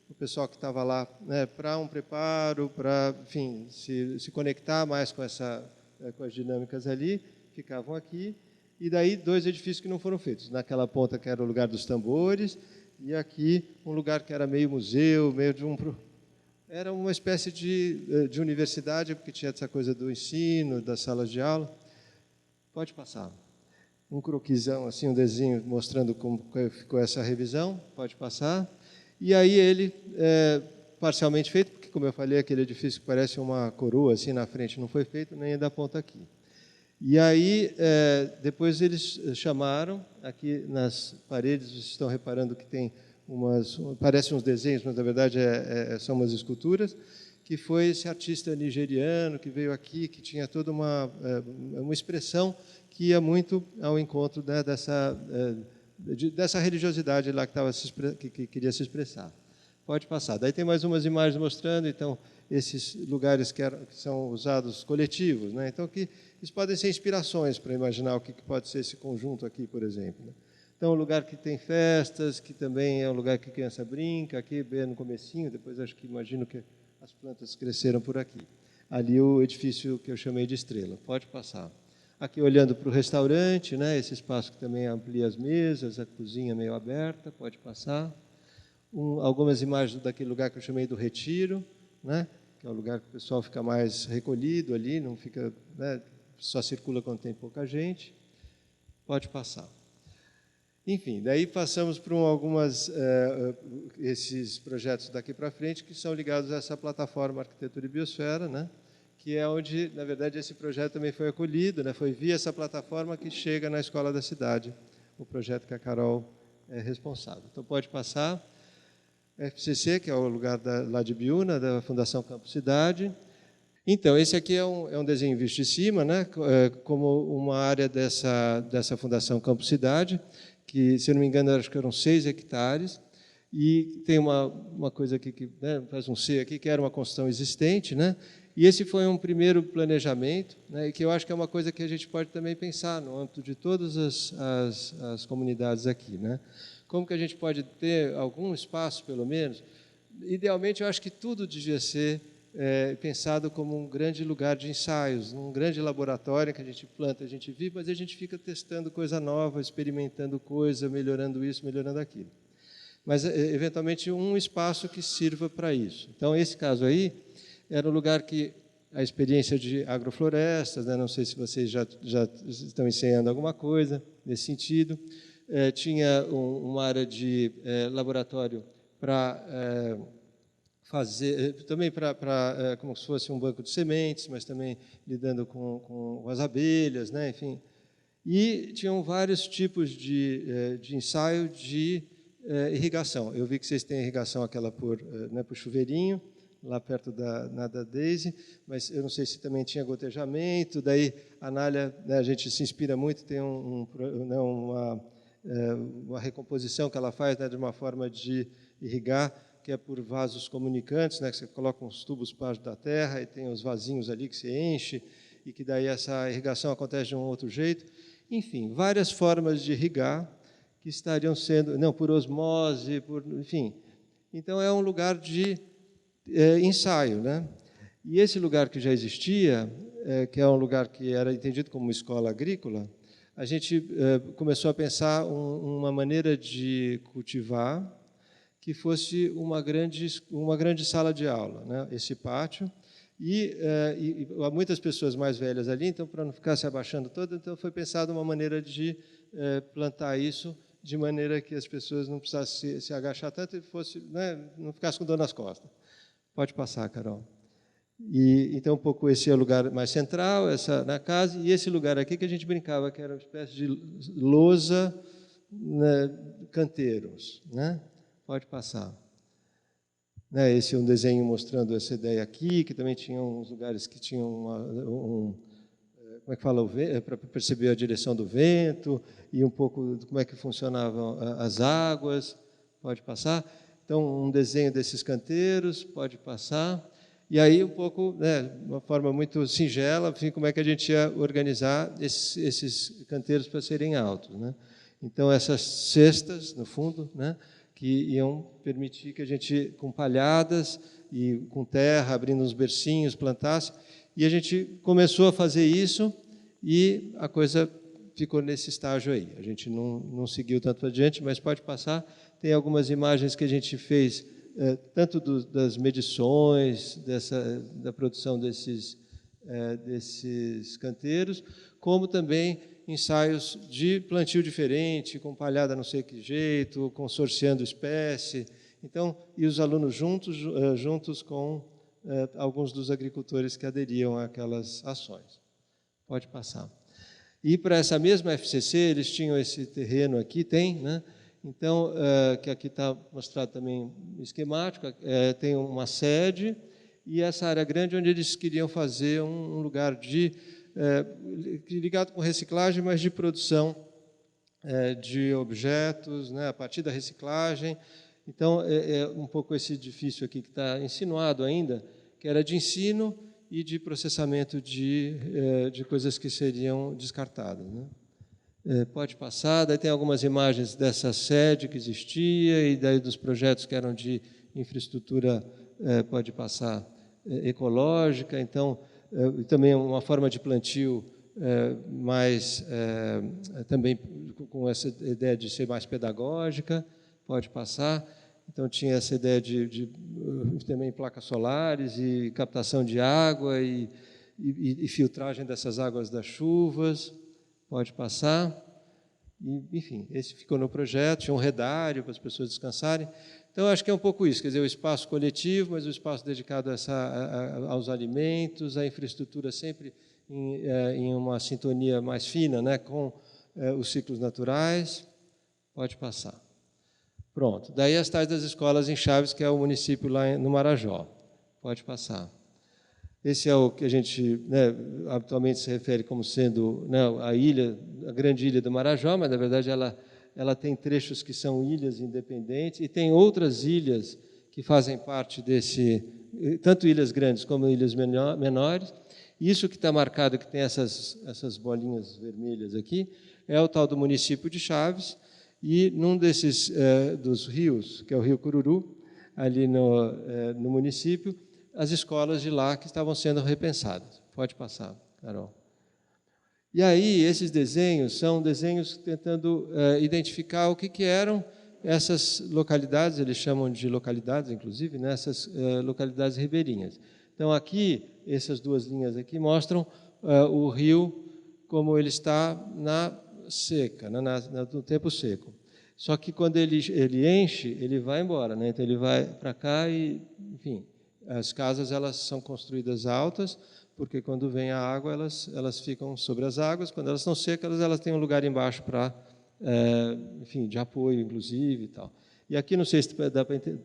o pessoal que estava lá, né, para um preparo, para, enfim, se conectar mais com as dinâmicas ali, ficavam aqui. e daí 2 edifícios que não foram feitos. Naquela ponta que era o lugar dos tambores, e aqui um lugar que era meio museu, meio de um... Era uma espécie de universidade, porque tinha essa coisa do ensino, das salas de aula. Pode passar. Um croquisão, assim, um desenho mostrando como ficou essa revisão. Pode passar. E aí ele, parcialmente feito, porque, como eu falei, aquele edifício que parece uma coroa, assim, na frente, não foi feito, nem da ponta aqui. E aí, depois eles chamaram, aqui nas paredes, vocês estão reparando que tem parecem uns desenhos, mas na verdade são umas esculturas, que foi esse artista nigeriano que veio aqui, que tinha toda uma expressão que ia muito ao encontro, né, dessa religiosidade lá que queria se expressar. Pode passar. Daí tem mais umas imagens mostrando, então, esses lugares que são usados coletivos, né? Então, isso podem ser inspirações para imaginar o que pode ser esse conjunto aqui, por exemplo, né? Então, um lugar que tem festas, que também é um lugar que a criança brinca, aqui bem no comecinho, depois imagino que as plantas cresceram por aqui. Ali o edifício que eu chamei de Estrela. Pode passar. Aqui olhando para o restaurante, né, esse espaço que também amplia as mesas, a cozinha meio aberta, pode passar. Algumas imagens daquele lugar que eu chamei do Retiro, né, que é um lugar que o pessoal fica mais recolhido ali, não fica, né, só circula quando tem pouca gente. Pode passar. Enfim, daí passamos por esses projetos daqui para frente que são ligados a essa plataforma Arquitetura e Biosfera, né? Que é onde, na verdade, esse projeto também foi acolhido, né? Foi via essa plataforma que chega na Escola da Cidade, o projeto que a Carol é responsável. Então, pode passar. FCC, que é o lugar lá de Biúna, da Fundação Campo Cidade. Então, esse aqui é um desenho visto de cima, né? Como uma área dessa Fundação Campo Cidade, que, se eu não me engano, acho que eram 6 hectares, e tem uma coisa aqui que, né, faz um C aqui, que era uma construção existente, né? E esse foi um primeiro planejamento, né, e que eu acho que é uma coisa que a gente pode também pensar no âmbito de todas as comunidades aqui, né? Como que a gente pode ter algum espaço, pelo menos? Idealmente, eu acho que tudo devia ser pensado como um grande lugar de ensaios, um grande laboratório que a gente planta, a gente vive, mas a gente fica testando coisa nova, experimentando coisa, melhorando isso, melhorando aquilo. Mas, eventualmente, um espaço que sirva para isso. Então, esse caso aí era um lugar que a experiência de agroflorestas, né, não sei se vocês já estão ensaiando alguma coisa nesse sentido, tinha uma área de laboratório para fazer, também como se fosse um banco de sementes, mas também lidando com as abelhas, né, enfim. E tinham vários tipos de ensaio de irrigação. Eu vi que vocês têm irrigação aquela por chuveirinho, lá perto da Daisy, mas eu não sei se também tinha gotejamento. Daí a Anália, né, a gente se inspira muito, tem uma recomposição que ela faz, né, de uma forma de irrigar, que é por vasos comunicantes, né, que você coloca uns tubos para baixo da terra e tem os vasinhos ali que você enche, e que daí essa irrigação acontece de um outro jeito. Enfim, várias formas de irrigar que estariam sendo, não, por osmose, enfim. Então, é um lugar de ensaio, né? E esse lugar que já existia, que é um lugar que era entendido como uma escola agrícola, a gente começou a pensar uma maneira de cultivar que fosse uma grande sala de aula, né? Esse pátio. E há muitas pessoas mais velhas ali, então, para não ficar se abaixando todo, então foi pensado uma maneira de plantar isso de maneira que as pessoas não precisassem se agachar tanto e né, não ficassem com dor nas costas. Pode passar, Carol. Então, um pouco esse é o lugar mais central, na casa, e esse lugar aqui que a gente brincava, que era uma espécie de lousa, né, canteiros, né? Pode passar. Esse é um desenho mostrando essa ideia aqui, que também tinha uns lugares que tinham como é que fala, para perceber a direção do vento, e um pouco de como é que funcionavam as águas. Pode passar. Então, um desenho desses canteiros, pode passar. E aí, um pouco, né, uma forma muito singela, enfim, como é que a gente ia organizar esses canteiros para serem altos, né? Então, essas cestas, no fundo, né, que iam permitir que a gente, com palhadas e com terra, abrindo uns bercinhos, plantasse. E a gente começou a fazer isso e a coisa ficou nesse estágio aí. A gente não seguiu tanto adiante, mas pode passar. Tem algumas imagens que a gente fez, tanto das medições, da produção desses canteiros, como também ensaios de plantio diferente, com palhada não sei que jeito, consorciando espécie. Então, e os alunos juntos com alguns dos agricultores que aderiam àquelas ações. Pode passar. E para essa mesma FCC, eles tinham esse terreno aqui, né? Então, que aqui está mostrado também esquemático, tem uma sede e essa área grande onde eles queriam fazer um lugar ligado com reciclagem, mas de produção de objetos, né, a partir da reciclagem. Então, é um pouco esse edifício aqui que está insinuado ainda, que era de ensino e de processamento de coisas que seriam descartadas, né? Pode passar, daí tem algumas imagens dessa sede que existia e daí dos projetos que eram de infraestrutura, pode passar, ecológica, então, também uma forma de plantio mais, também com essa ideia de ser mais pedagógica, pode passar. Então, tinha essa ideia de também placas solares e captação de água e filtragem dessas águas das chuvas. Pode passar. E, enfim, esse ficou no projeto, tinha um redário para as pessoas descansarem. Então, acho que é um pouco isso, quer dizer, o espaço coletivo, mas o espaço dedicado aos alimentos, a infraestrutura sempre em uma sintonia mais fina, né, com os ciclos naturais. Pode passar. Pronto. Daí as tais das escolas em Chaves, que é o município lá no Marajó. Pode passar. Esse é o que a gente, né, habitualmente se refere como sendo, né, a grande ilha do Marajó, mas, na verdade, ela tem trechos que são ilhas independentes e tem outras ilhas que fazem parte tanto ilhas grandes como ilhas menores. Isso que está marcado, que tem essas bolinhas vermelhas aqui, é o tal do município de Chaves, e num desses dos rios, que é o Rio Cururu, ali no município, as escolas de lá que estavam sendo repensadas. Pode passar, Carol. E aí, esses desenhos são desenhos tentando identificar o que eram essas localidades, eles chamam de localidades, inclusive, né, essas localidades ribeirinhas. Então, aqui, essas duas linhas aqui mostram o rio como ele está na seca, no tempo seco. Só que quando ele enche, ele vai embora, né? Então ele vai para cá e, enfim, as casas elas são construídas altas, porque quando vem a água elas ficam sobre as águas, quando elas estão secas elas têm um lugar embaixo para, enfim, de apoio, inclusive, e tal. E aqui, não sei se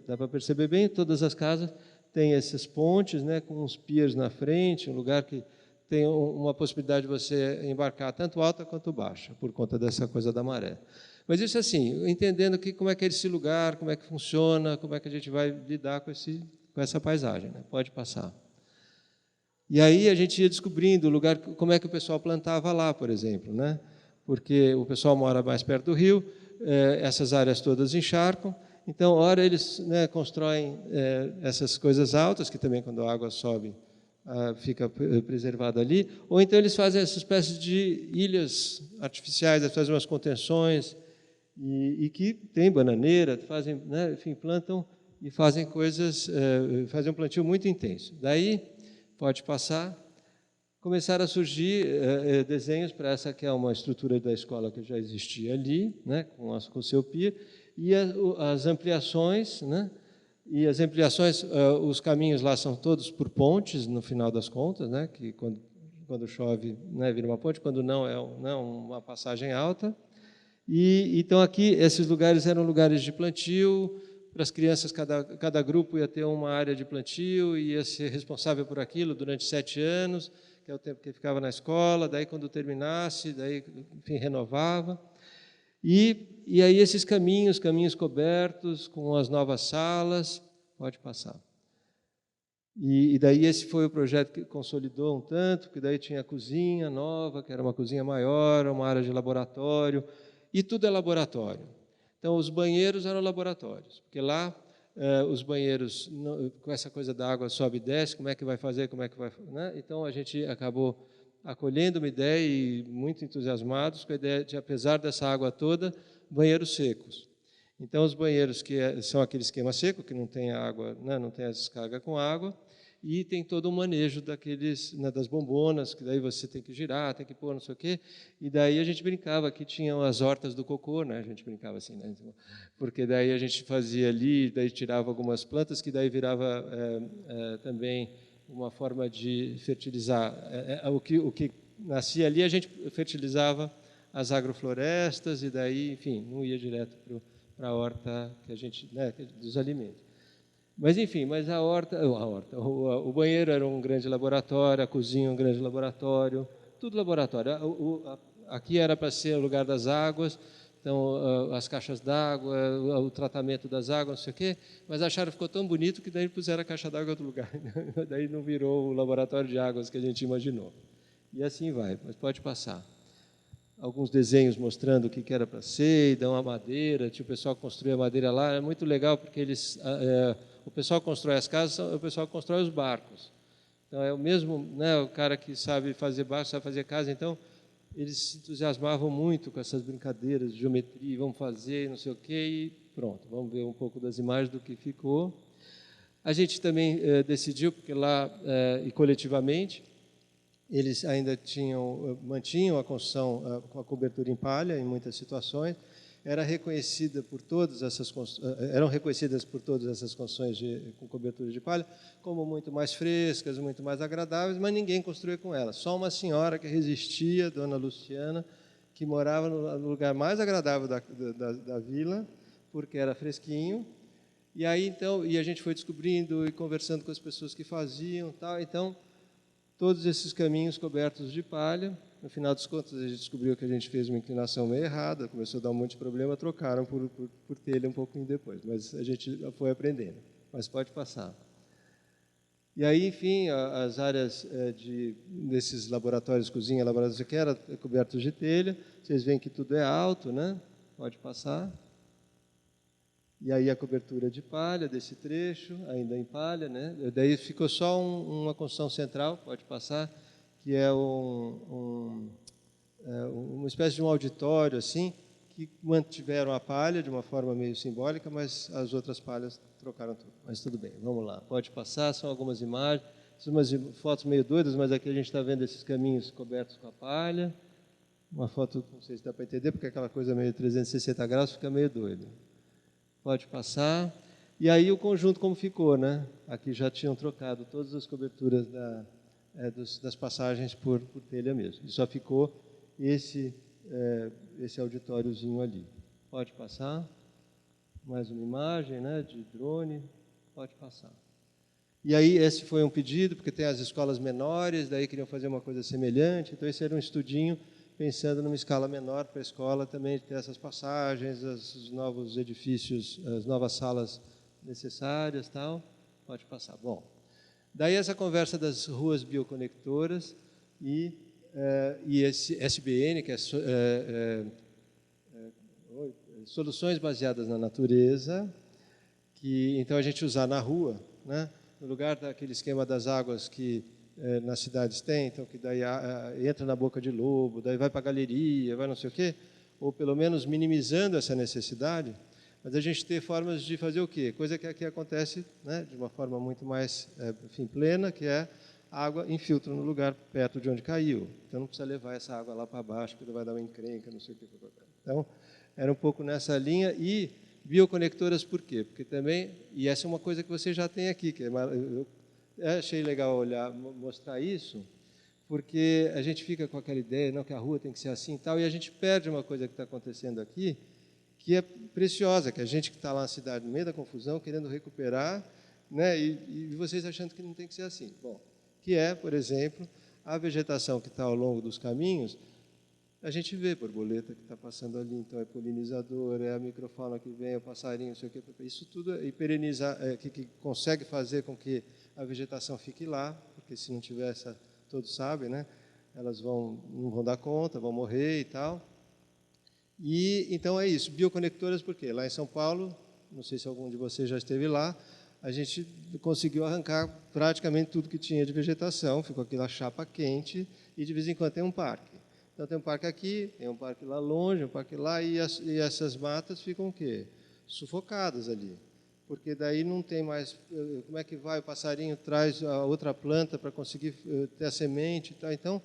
dá para perceber bem, todas as casas têm essas pontes, né, com uns piers na frente, um lugar que tem uma possibilidade de você embarcar tanto alta quanto baixa, por conta dessa coisa da maré. Mas isso assim, entendendo como é que é esse lugar, como é que funciona, como é que a gente vai lidar com essa paisagem, né? Pode passar. E aí a gente ia descobrindo o lugar, como é que o pessoal plantava lá, por exemplo, né? Porque o pessoal mora mais perto do rio, essas áreas todas encharcam, então, ora eles, né, constroem essas coisas altas, que também quando a água sobe, fica preservada ali, ou então eles fazem essa espécie de ilhas artificiais, eles fazem umas contenções, e que tem bananeira, fazem, né, enfim, plantam e fazem coisas, fazem um plantio muito intenso. Daí, pode passar, começaram a surgir desenhos para essa que é uma estrutura da escola que já existia ali, né, com o seu pier, e as ampliações, né, e as ampliações, os caminhos lá são todos por pontes, no final das contas, né, que quando chove, né, vira uma ponte, quando não é uma passagem alta. E então aqui esses lugares eram lugares de plantio, para as crianças cada grupo ia ter uma área de plantio, ia ser responsável por aquilo durante 7 anos, que é o tempo que ficava na escola, daí quando terminasse, daí, enfim, renovava. E aí esses caminhos cobertos, com as novas salas, pode passar. E daí esse foi o projeto que consolidou um tanto, que daí tinha a cozinha nova, que era uma cozinha maior, uma área de laboratório, e tudo é laboratório. Então, os banheiros eram laboratórios, porque lá os banheiros, com essa coisa da água sobe e desce, como é que vai fazer, né? Então, a gente acabou acolhendo uma ideia e muito entusiasmados com a ideia de, apesar dessa água toda, banheiros secos. Então, os banheiros são aquele esquema seco, que não tem água, né, não tem a descarga com água, e tem todo o manejo daqueles, né, das bombonas, que daí você tem que girar, tem que pôr não sei o quê, e daí a gente brincava que tinham as hortas do cocô, né, a gente brincava assim, né, porque daí a gente fazia ali, daí tirava algumas plantas, que daí virava também uma forma de fertilizar. O que nascia ali, a gente fertilizava as agroflorestas, e daí, enfim, não ia direto para a horta que a gente, né, dos alimentos. Mas, enfim, o banheiro era um grande laboratório, a cozinha um grande laboratório, tudo laboratório. Aqui era para ser o lugar das águas, então as caixas d'água, o tratamento das águas, não sei o quê, mas acharam que ficou tão bonito que daí puseram a caixa d'água em outro lugar. Daí não virou o laboratório de águas que a gente imaginou. E assim vai, mas pode passar. Alguns desenhos mostrando o que era para ser, e dão a madeira, tinha o pessoal que construía a madeira lá, é muito legal porque o pessoal que constrói as casas, o pessoal que constrói os barcos. Então é o mesmo, né, o cara que sabe fazer barco, sabe fazer casa, então eles se entusiasmavam muito com essas brincadeiras de geometria, vamos fazer, não sei o quê, e pronto, vamos ver um pouco das imagens do que ficou. A gente também decidiu, porque lá, e coletivamente, eles ainda mantinham a construção com a cobertura em palha em muitas situações, eram reconhecidas por todas essas construções com cobertura de palha como muito mais frescas, muito mais agradáveis, mas ninguém construía com elas. Só uma senhora que resistia, Dona Luciana, que morava no lugar mais agradável da vila, porque era fresquinho. E aí então, a gente foi descobrindo e conversando com as pessoas que faziam, tal. Então, todos esses caminhos cobertos de palha. No final dos contos, a gente descobriu que a gente fez uma inclinação meio errada, começou a dar um monte de problema, trocaram por telha um pouquinho depois, mas a gente foi aprendendo. Mas pode passar. E aí, enfim, as áreas desses laboratórios, cozinha, laboratórios que eram cobertos de telha, vocês veem que tudo é alto, né? Pode passar. E aí a cobertura de palha desse trecho, ainda em palha, né? Daí ficou só uma construção central, pode passar, que é uma espécie de um auditório, assim, que mantiveram a palha de uma forma meio simbólica, mas as outras palhas trocaram tudo. Mas tudo bem, vamos lá, pode passar, são algumas imagens, são umas fotos meio doidas, mas aqui a gente está vendo esses caminhos cobertos com a palha. Uma foto, não sei se dá para entender, porque aquela coisa meio 360 graus fica meio doida. Pode passar. E aí o conjunto como ficou, né? Aqui já tinham trocado todas as coberturas das passagens por telha mesmo. E só ficou esse auditóriozinho ali. Pode passar. Mais uma imagem, né, de drone. Pode passar. E aí esse foi um pedido, porque tem as escolas menores, daí queriam fazer uma coisa semelhante. Então esse era um estudinho pensando numa escala menor para a escola também ter essas passagens, os novos edifícios, as novas salas necessárias, tal. Pode passar. Bom, daí essa conversa das ruas bioconectoras e esse SBN, que soluções baseadas na natureza, que então a gente usar na rua, né, no lugar daquele esquema das águas que nas cidades tem, então que daí entra na boca de lobo, daí vai para a galeria, vai não sei o quê, ou pelo menos minimizando essa necessidade, mas a gente ter formas de fazer o quê? Coisa que aqui acontece, né, de uma forma muito mais plena, que é a água em filtro no lugar perto de onde caiu. Então não precisa levar essa água lá para baixo, porque vai dar uma encrenca, não sei o quê. Então, era um pouco nessa linha. E bioconectoras por quê? Porque também, e essa é uma coisa que você já tem aqui, que eu achei legal mostrar isso, porque a gente fica com aquela ideia, não, que a rua tem que ser assim e tal, e a gente perde uma coisa que está acontecendo aqui, que é preciosa, que a gente que está lá na cidade, no meio da confusão, querendo recuperar, né, e vocês achando que não tem que ser assim. Bom, que é, por exemplo, a vegetação que está ao longo dos caminhos, a gente vê borboleta que está passando ali, então é polinizador, é a microfauna que vem, é o passarinho, não sei o quê, isso tudo é perenizar, que consegue fazer com que a vegetação fique lá, porque se não tiver todos sabem, né, elas não vão dar conta, vão morrer e tal. E então é isso, bioconectoras, por quê? Lá em São Paulo, não sei se algum de vocês já esteve lá, a gente conseguiu arrancar praticamente tudo que tinha de vegetação, ficou aquela chapa quente, e de vez em quando tem um parque. Então tem um parque aqui, tem um parque lá longe, um parque lá, e essas matas ficam o quê? Sufocadas ali. Porque daí não tem mais, como é que vai, o passarinho traz a outra planta para conseguir ter a semente e tal. Então,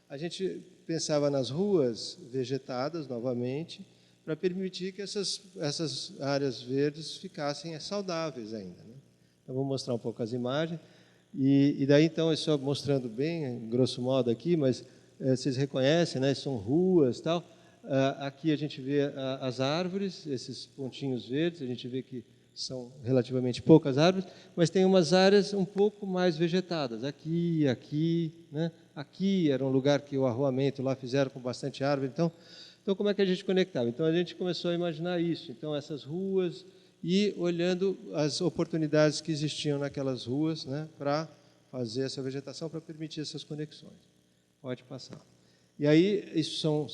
a gente pensava nas ruas vegetadas novamente, para permitir que essas áreas verdes ficassem saudáveis ainda, né? Então, vou mostrar um pouco as imagens. E daí, então, é só mostrando bem, grosso modo aqui, mas vocês reconhecem, né? São ruas e tal. Aqui a gente vê as árvores, esses pontinhos verdes, a gente vê que são relativamente poucas árvores, mas tem umas áreas um pouco mais vegetadas. Aqui, né? Aqui era um lugar que o arruamento lá fizeram com bastante árvore. Então, como é que a gente conectava? Então, a gente começou a imaginar isso. Então, essas ruas e olhando as oportunidades que existiam naquelas ruas, né, para fazer essa vegetação, para permitir essas conexões. Pode passar. E aí, isso são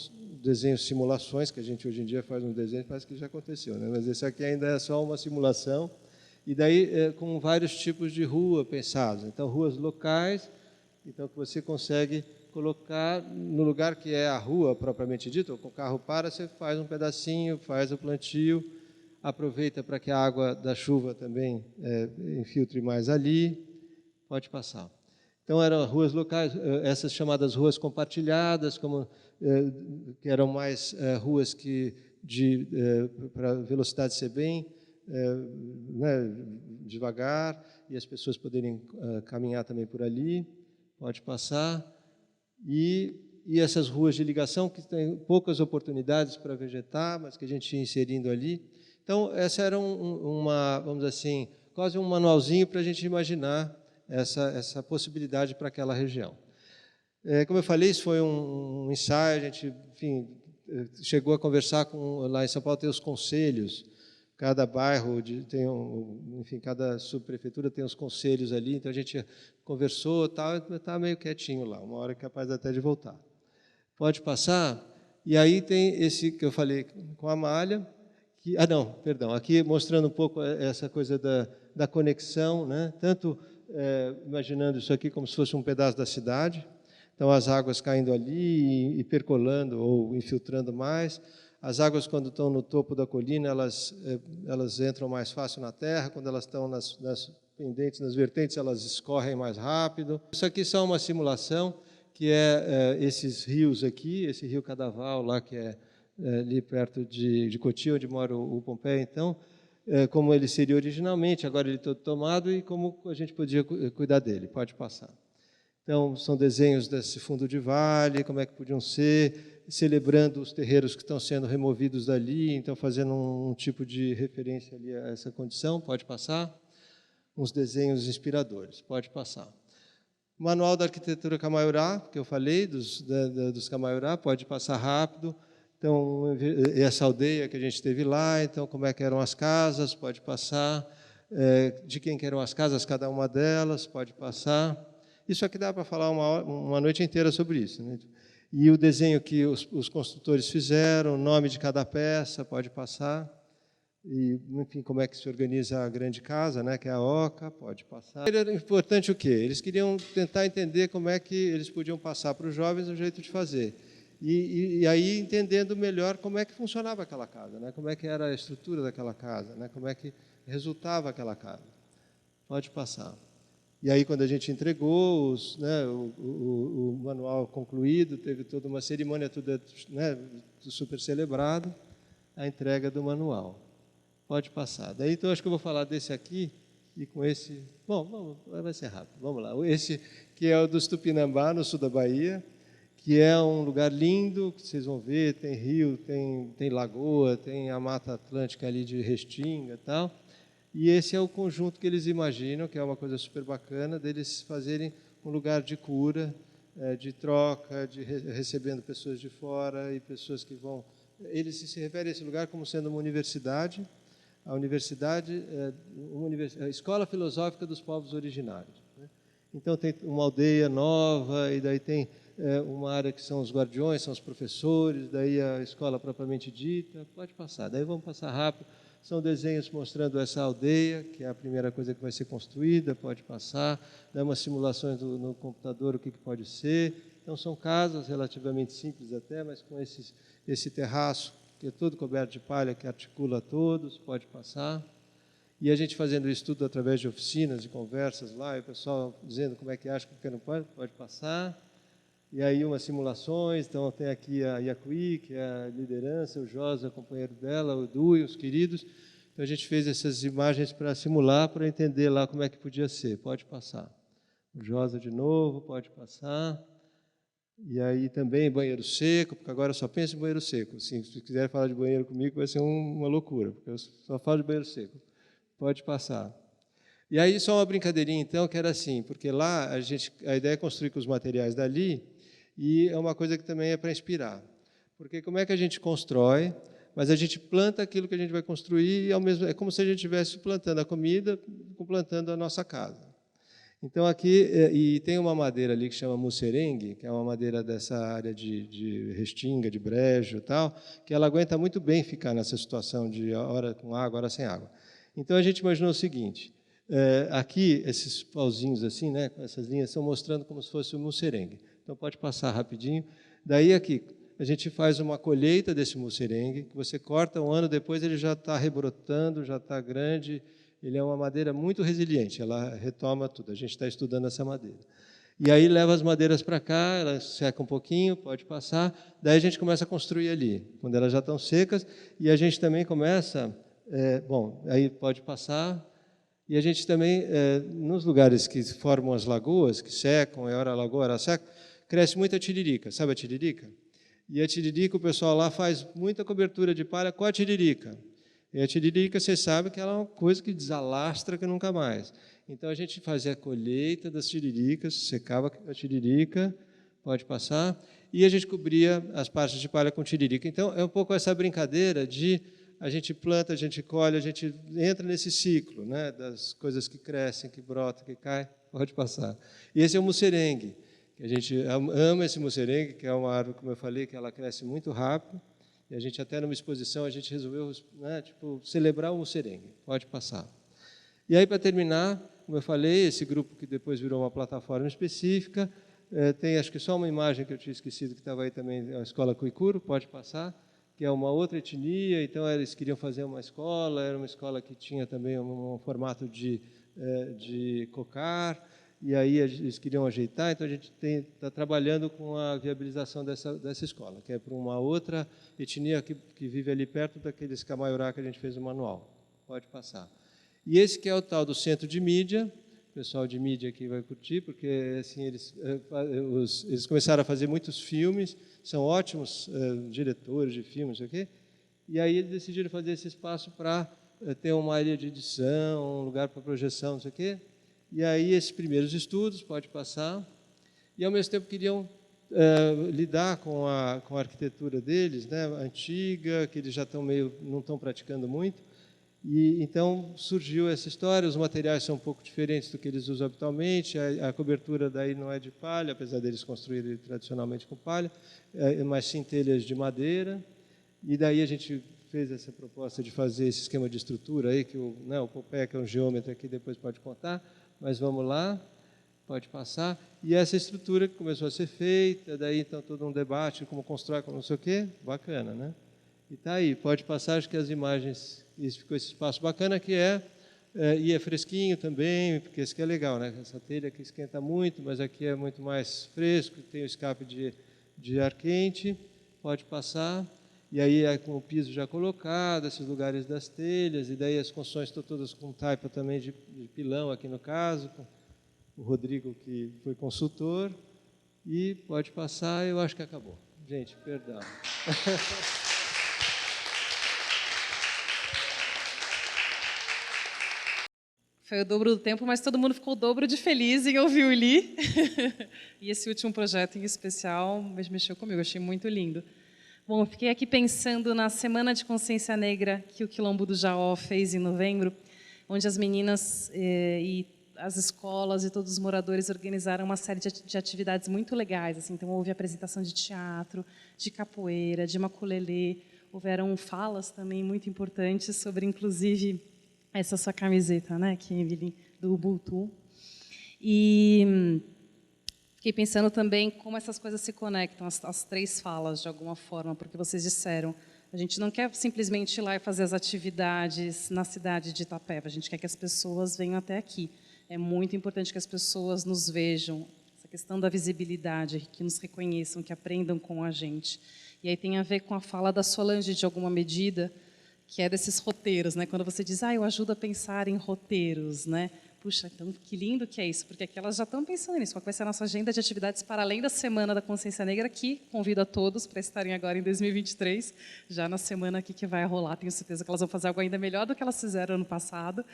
desenhos, simulações, que a gente hoje em dia faz um desenho, parece que já aconteceu, né? Mas esse aqui ainda é só uma simulação, e daí com vários tipos de rua pensados. Então, ruas locais, então que você consegue colocar no lugar que é a rua propriamente dita, ou com o carro para, você faz um pedacinho, faz o plantio, aproveita para que a água da chuva também infiltre mais ali. Pode passar. Então, eram ruas locais, essas chamadas ruas compartilhadas, que eram mais ruas que para velocidade ser bem né, devagar, e as pessoas poderem caminhar também por ali. Pode passar. E essas ruas de ligação, que têm poucas oportunidades para vegetar, mas que a gente ia inserindo ali. Então, essa era vamos dizer assim, quase um manualzinho para a gente imaginar essa possibilidade para aquela região. Como eu falei, isso foi um ensaio, a gente, enfim, chegou a conversar lá em São Paulo, tem os conselhos, cada bairro tem enfim, cada subprefeitura tem os conselhos ali, então a gente conversou, estava meio quietinho lá, uma hora capaz até de voltar. Pode passar? E aí tem esse que eu falei com a malha, aqui mostrando um pouco essa coisa da conexão, né? Tanto imaginando isso aqui como se fosse um pedaço da cidade, então as águas caindo ali e percolando ou infiltrando mais. As águas, quando estão no topo da colina, elas entram mais fácil na terra, quando elas estão nas pendentes, nas vertentes, elas escorrem mais rápido. Isso aqui só uma simulação, que esses rios aqui, esse rio Cadaval, lá que é ali perto de Cotia, onde mora o Pompeia, então, como ele seria originalmente, agora ele todo tomado, e como a gente podia cuidar dele. Pode passar. Então, são desenhos desse fundo de vale, como é que podiam ser, celebrando os terreiros que estão sendo removidos dali, então fazendo um tipo de referência ali a essa condição. Pode passar. Uns desenhos inspiradores. Pode passar. Manual da Arquitetura Camaiorá, que eu falei, dos Camaiorá, pode passar rápido. Então, essa aldeia que a gente teve lá, então, como é que eram as casas, pode passar. De quem que eram as casas, cada uma delas, pode passar. Isso aqui dá para falar uma noite inteira sobre isso, né? E o desenho que os construtores fizeram, o nome de cada peça, pode passar. E, enfim, como é que se organiza a grande casa, né, que é a Oca, pode passar. Era importante o quê? Eles queriam tentar entender como é que eles podiam passar para os jovens o jeito de fazer. E aí entendendo melhor como é que funcionava aquela casa, né? Como é que era a estrutura daquela casa, né? Como é que resultava aquela casa. Pode passar. E aí, quando a gente entregou o manual concluído, teve toda uma cerimônia, tudo, né, super celebrado, a entrega do manual. Pode passar. Daí, então, acho que eu vou falar desse aqui, e com esse... Bom, vai ser rápido, vamos lá. Esse que é o dos Tupinambá, no sul da Bahia, que é um lugar lindo, que vocês vão ver, tem rio, tem lagoa, tem a Mata Atlântica ali de Restinga e tal. E esse é o conjunto que eles imaginam, que é uma coisa super bacana, deles fazerem um lugar de cura, de troca, recebendo pessoas de fora e pessoas que vão... Eles se referem a esse lugar como sendo uma universidade, a universidade, a Escola Filosófica dos Povos Originários, né? Então tem uma aldeia nova, e daí tem uma área que são os guardiões, são os professores, daí a escola propriamente dita. Pode passar, daí vamos passar rápido, São desenhos mostrando essa aldeia, que é a primeira coisa que vai ser construída, pode passar. Dá umas simulações no computador, o que pode ser. Então, são casas relativamente simples até, mas com esse terraço, que é todo coberto de palha, que articula todos, pode passar. E a gente fazendo isso tudo através de oficinas, de conversas lá, e o pessoal dizendo como é que acha, que não pode passar. E aí umas simulações, então tem aqui a Iacuí, que é a liderança, o Josa, o companheiro dela, o Du e os queridos. Então a gente fez essas imagens para simular, para entender lá como é que podia ser. Pode passar. O Josa de novo, pode passar. E aí também banheiro seco, porque agora eu só penso em banheiro seco. Assim, se quiser falar de banheiro comigo, vai ser uma loucura, porque eu só falo de banheiro seco. Pode passar. E aí só uma brincadeirinha, então, que era assim, porque lá a ideia é construir com os materiais dali, e é uma coisa que também é para inspirar. Porque como é que a gente constrói, mas a gente planta aquilo que a gente vai construir, e ao mesmo, é como se a gente estivesse plantando a comida, plantando a nossa casa. Então aqui, e tem uma madeira ali que chama musserengue, que é uma madeira dessa área de restinga, de brejo e tal, que ela aguenta muito bem ficar nessa situação de hora com água, hora sem água. Então a gente imaginou o seguinte, aqui esses pauzinhos assim, né, com essas linhas, estão mostrando como se fosse um musserengue. Então pode passar rapidinho. Daí aqui, a gente faz uma colheita desse musserengue, que você corta, um ano depois ele já está rebrotando, já está grande. Ele é uma madeira muito resiliente, ela retoma tudo. A gente está estudando essa madeira. E aí leva as madeiras para cá, ela seca um pouquinho, pode passar. Daí a gente começa a construir ali, quando elas já estão secas. E a gente também começa, aí pode passar. E a gente também, nos lugares que formam as lagoas, que secam, é hora lagoa, hora seca, cresce muita tiririca. Sabe a tiririca? E a tiririca, o pessoal lá faz muita cobertura de palha com a tiririca. E a tiririca, você sabe que ela é uma coisa que desalastra que nunca mais. Então, a gente fazia a colheita das tiriricas, secava a tiririca, pode passar, e a gente cobria as partes de palha com tiririca. Então, é um pouco essa brincadeira de a gente planta, a gente colhe, a gente entra nesse ciclo, né, das coisas que crescem, que brotam, que caem, pode passar. E esse é o musserengue, que a gente ama esse musserengue, que é uma árvore, como eu falei, que ela cresce muito rápido. E a gente até numa exposição, a gente resolveu, né, celebrar o musserengue. Pode passar. E aí, para terminar, como eu falei, esse grupo que depois virou uma plataforma específica, tem acho que só uma imagem que eu tinha esquecido, que estava aí também, a Escola Cuicuro, pode passar, que é uma outra etnia, então eles queriam fazer uma escola, era uma escola que tinha também um formato de cocar, e aí eles queriam ajeitar, então a gente está trabalhando com a viabilização dessa escola, que é para uma outra etnia que vive ali perto daqueles Camaiorá que a gente fez no manual. Pode passar. E esse que é o tal do centro de mídia, o pessoal de mídia aqui vai curtir, porque assim, eles começaram a fazer muitos filmes, são ótimos diretores de filmes, não sei o quê, e aí eles decidiram fazer esse espaço para ter uma área de edição, um lugar para projeção, não sei o quê. E aí, esses primeiros estudos, pode passar, e ao mesmo tempo queriam lidar com a arquitetura deles, né, antiga, que eles já não estão praticando muito, e então surgiu essa história, os materiais são um pouco diferentes do que eles usam habitualmente, a cobertura daí não é de palha, apesar deles construírem tradicionalmente com palha, mas sim telhas de madeira, e daí a gente fez essa proposta de fazer esse esquema de estrutura aí, que o Popé, que é um geômetra aqui, depois pode contar. Mas vamos lá, pode passar. E essa estrutura que começou a ser feita, daí então todo um debate, como constrói, como não sei o quê, bacana, né? E está aí, pode passar, acho que as imagens, isso ficou esse espaço bacana, que e é fresquinho também, porque isso que é legal, né? Essa telha aqui esquenta muito, mas aqui é muito mais fresco, tem o escape de ar quente, pode passar. E aí, com o piso já colocado, esses lugares das telhas, e daí as construções estão todas com taipa também de pilão, aqui no caso, com o Rodrigo, que foi consultor, e pode passar, eu acho que acabou. Gente, perdão. Foi o dobro do tempo, mas todo mundo ficou o dobro de feliz em ouvir o Li. E esse último projeto em especial mexeu comigo, achei muito lindo. Bom, eu fiquei aqui pensando na Semana de Consciência Negra que o Quilombo do Jaó fez em novembro, onde as meninas e as escolas e todos os moradores organizaram uma série de atividades muito legais. Assim. Então, houve apresentação de teatro, de capoeira, de maculelê, houveram falas também muito importantes sobre, inclusive, essa sua camiseta, né, Emily, do Ubuntu. E fiquei pensando também como essas coisas se conectam, as três falas, de alguma forma, porque vocês disseram, a gente não quer simplesmente ir lá e fazer as atividades na cidade de Itapeva, a gente quer que as pessoas venham até aqui. É muito importante que as pessoas nos vejam, essa questão da visibilidade, que nos reconheçam, que aprendam com a gente. E aí tem a ver com a fala da Solange, de alguma medida, que é desses roteiros, né? Quando você diz, eu ajudo a pensar em roteiros, né? Puxa, então que lindo que é isso, porque aqui elas já estão pensando nisso, qual vai ser a nossa agenda de atividades para além da Semana da Consciência Negra, que convido a todos para estarem agora em 2023, já na semana aqui que vai rolar, tenho certeza que elas vão fazer algo ainda melhor do que elas fizeram ano passado.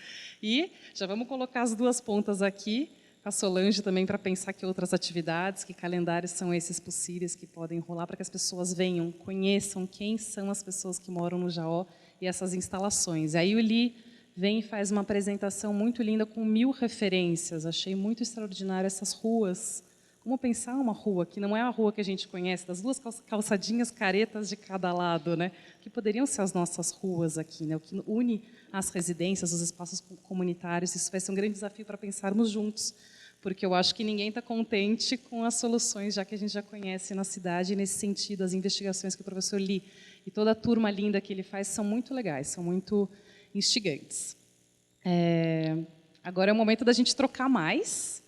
E já vamos colocar as duas pontas aqui, a Solange também para pensar que outras atividades, que calendários são esses possíveis que podem rolar para que as pessoas venham, conheçam quem são as pessoas que moram no Jaó e essas instalações. Aí o Li vem e faz uma apresentação muito linda com 1000 referências. Achei muito extraordinário essas ruas. Como pensar uma rua que não é a rua que a gente conhece, das duas calçadinhas caretas de cada lado, né? Que poderiam ser as nossas ruas aqui, né? O que une as residências, os espaços comunitários. Isso vai ser um grande desafio para pensarmos juntos, porque eu acho que ninguém está contente com as soluções, já que a gente já conhece na cidade, e nesse sentido, as investigações que o professor Li e toda a turma linda que ele faz são muito legais, são muito instigantes. Agora é o momento da gente trocar mais.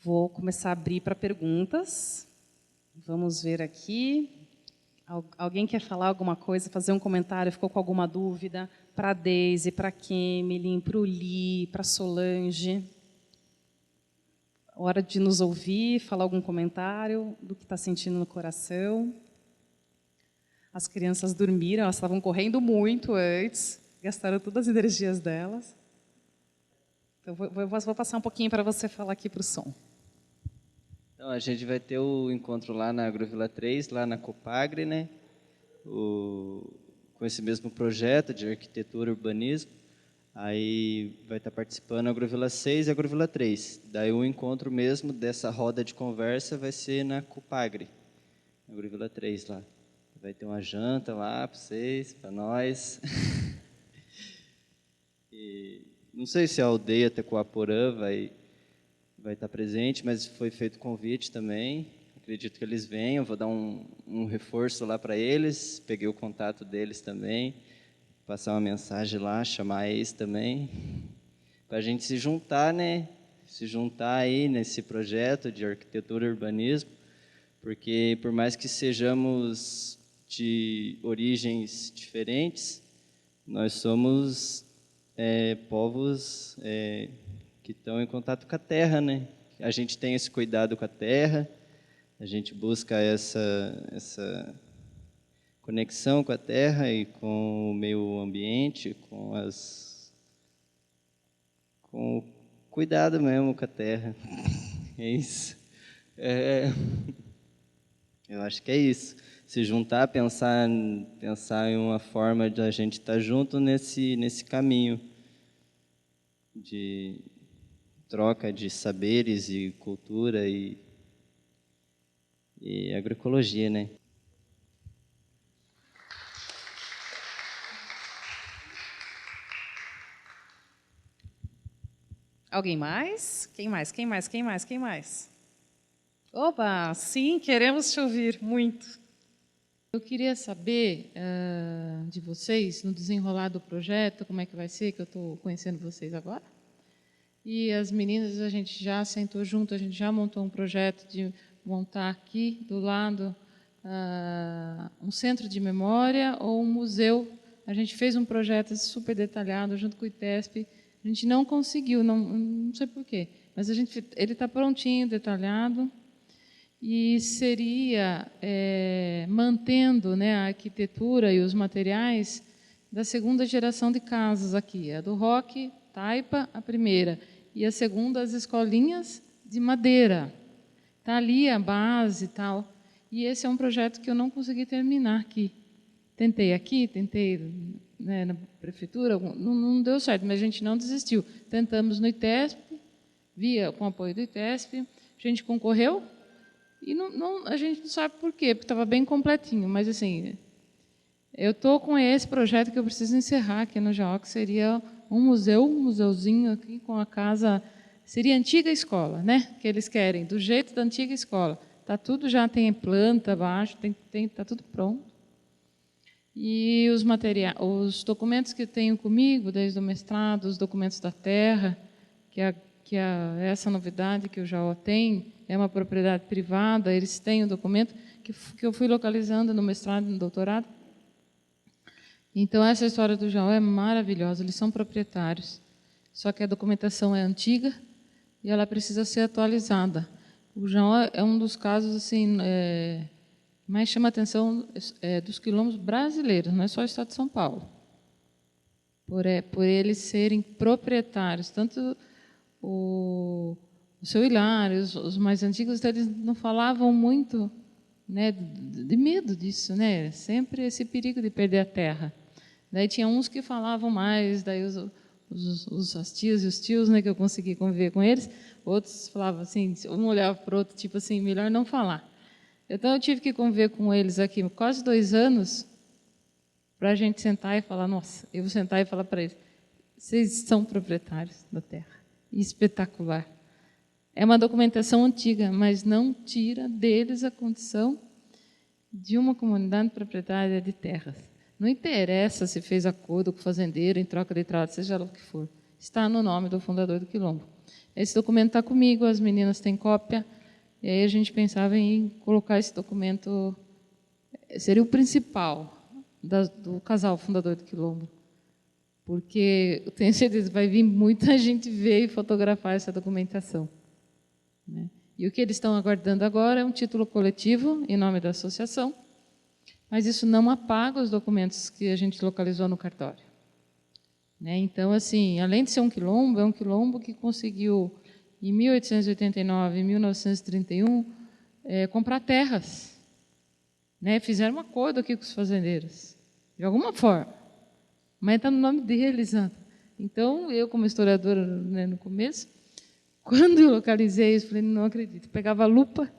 Vou começar a abrir para perguntas. Vamos ver aqui. Alguém quer falar alguma coisa, fazer um comentário, ficou com alguma dúvida? Para a Deise, para a Kemilin, para o Li, para a Solange. Hora de nos ouvir, falar algum comentário do que está sentindo no coração. As crianças dormiram, elas estavam correndo muito antes, gastaram todas as energias delas. Então, vou passar um pouquinho para você falar aqui para o som. Então, a gente vai ter o encontro lá na Agrovila 3, lá na Copagre, né? Com esse mesmo projeto de arquitetura e urbanismo. Aí vai estar participando a Agrovila 6 e a Agrovila 3. Daí o encontro mesmo dessa roda de conversa vai ser na Copagre, na Agrovila 3 lá. Vai ter uma janta lá para vocês, para nós. E não sei se a aldeia Tecoaporã vai estar presente, mas foi feito convite também. Acredito que eles venham, vou dar um reforço lá para eles. Peguei o contato deles também. Passar uma mensagem lá, chamar eles também, para a gente se juntar, né? Se juntar aí nesse projeto de arquitetura e urbanismo, porque por mais que sejamos de origens diferentes, nós somos povos que estão em contato com a terra, né? A gente tem esse cuidado com a terra, a gente busca essa conexão com a terra e com o meio ambiente, com o cuidado mesmo com a terra. É isso. Eu acho que é isso. Se juntar, pensar em uma forma de a gente estar junto nesse caminho de troca de saberes e cultura e agroecologia, né? Alguém mais? Quem mais? Quem mais? Quem mais? Quem mais? Opa, sim, queremos te ouvir muito. Eu queria saber de vocês, no desenrolar do projeto, como é que vai ser, que eu estou conhecendo vocês agora. E as meninas, a gente já sentou junto, a gente já montou um projeto de montar aqui, do lado, um centro de memória ou um museu. A gente fez um projeto super detalhado, junto com o ITESP. A gente não conseguiu, não sei porquê, mas ele está prontinho, detalhado, e seria mantendo, né, a arquitetura e os materiais da segunda geração de casas aqui, a do Roque, Taipa, a primeira, e a segunda, as escolinhas de madeira. Está ali a base e tal, e esse é um projeto que eu não consegui terminar aqui. Tentei né, na prefeitura, não deu certo, mas a gente não desistiu. Tentamos no ITESP, com o apoio do ITESP, a gente concorreu, e a gente não sabe por quê, porque estava bem completinho, mas assim, Eu estou com esse projeto que eu preciso encerrar aqui no Jaó, que seria um museuzinho aqui com a casa, seria a antiga escola, né? Que eles querem, do jeito da antiga escola. Tá tudo já tem planta abaixo, tá tudo pronto. E os materiais, os documentos que tenho comigo, desde o mestrado, os documentos da terra, essa novidade que o Jaó tem, é uma propriedade privada, eles têm o documento que eu fui localizando no mestrado e no doutorado. Então, essa história do Jaó é maravilhosa, eles são proprietários, só que a documentação é antiga e ela precisa ser atualizada. O Jaó é um dos casos assim, mais chama a atenção dos quilombos brasileiros, não é só o estado de São Paulo, por eles serem proprietários, tanto o seu Hilário, os mais antigos, eles não falavam muito, né, de medo disso, né? Sempre esse perigo de perder a terra. Daí tinha uns que falavam mais, daí as tias e os tios, né, que eu consegui conviver com eles, outros falavam assim, um olhava para o outro, tipo assim, melhor não falar. Então, eu tive que conviver com eles aqui quase 2 anos para a gente sentar e falar, nossa, eu vou sentar e falar para eles, vocês são proprietários da terra. Espetacular. É uma documentação antiga, mas não tira deles a condição de uma comunidade proprietária de terras. Não interessa se fez acordo com o fazendeiro em troca de trato, seja lá o que for. Está no nome do fundador do quilombo. Esse documento está comigo, as meninas têm cópia, e aí a gente pensava em colocar esse documento, seria o principal do casal fundador do quilombo, porque eu tenho certeza que vai vir muita gente ver e fotografar essa documentação, né? E o que eles estão aguardando agora é um título coletivo em nome da associação, mas isso não apaga os documentos que a gente localizou no cartório, né? Então, assim, além de ser um quilombo, é um quilombo que conseguiu, em 1889 e 1931, comprar terras, né? Fizeram um acordo aqui com os fazendeiros, de alguma forma, mas está no nome deles. Então, eu, como historiadora, né, no começo, quando eu localizei isso, falei, não acredito. Pegava a lupa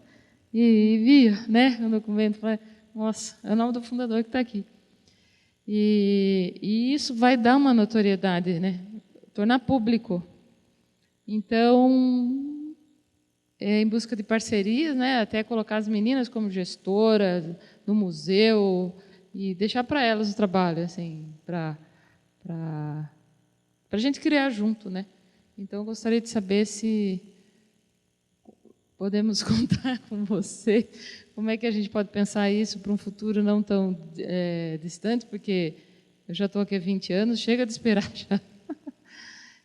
e via, né, o documento, falei, nossa, é o nome do fundador que está aqui. E isso vai dar uma notoriedade, né, tornar público. Então, em busca de parcerias, né, até colocar as meninas como gestoras do museu e deixar para elas o trabalho, assim, para a gente criar junto, né? Então, eu gostaria de saber se podemos contar com você, como é que a gente pode pensar isso para um futuro não tão distante, porque eu já estou aqui há 20 anos, chega de esperar já.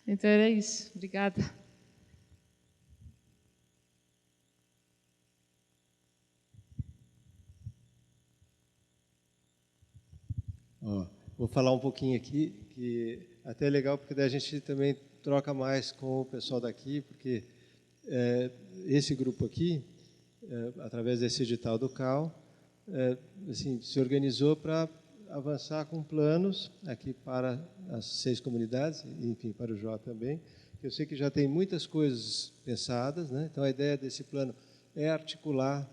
Então, era isso. Obrigada. Vou falar um pouquinho aqui, que até é legal, porque daí a gente também troca mais com o pessoal daqui, porque esse grupo aqui, através desse edital do CAL, assim, se organizou para avançar com planos aqui para as 6 comunidades, enfim, para o Jó também. Eu sei que já tem muitas coisas pensadas, né? Então a ideia desse plano é articular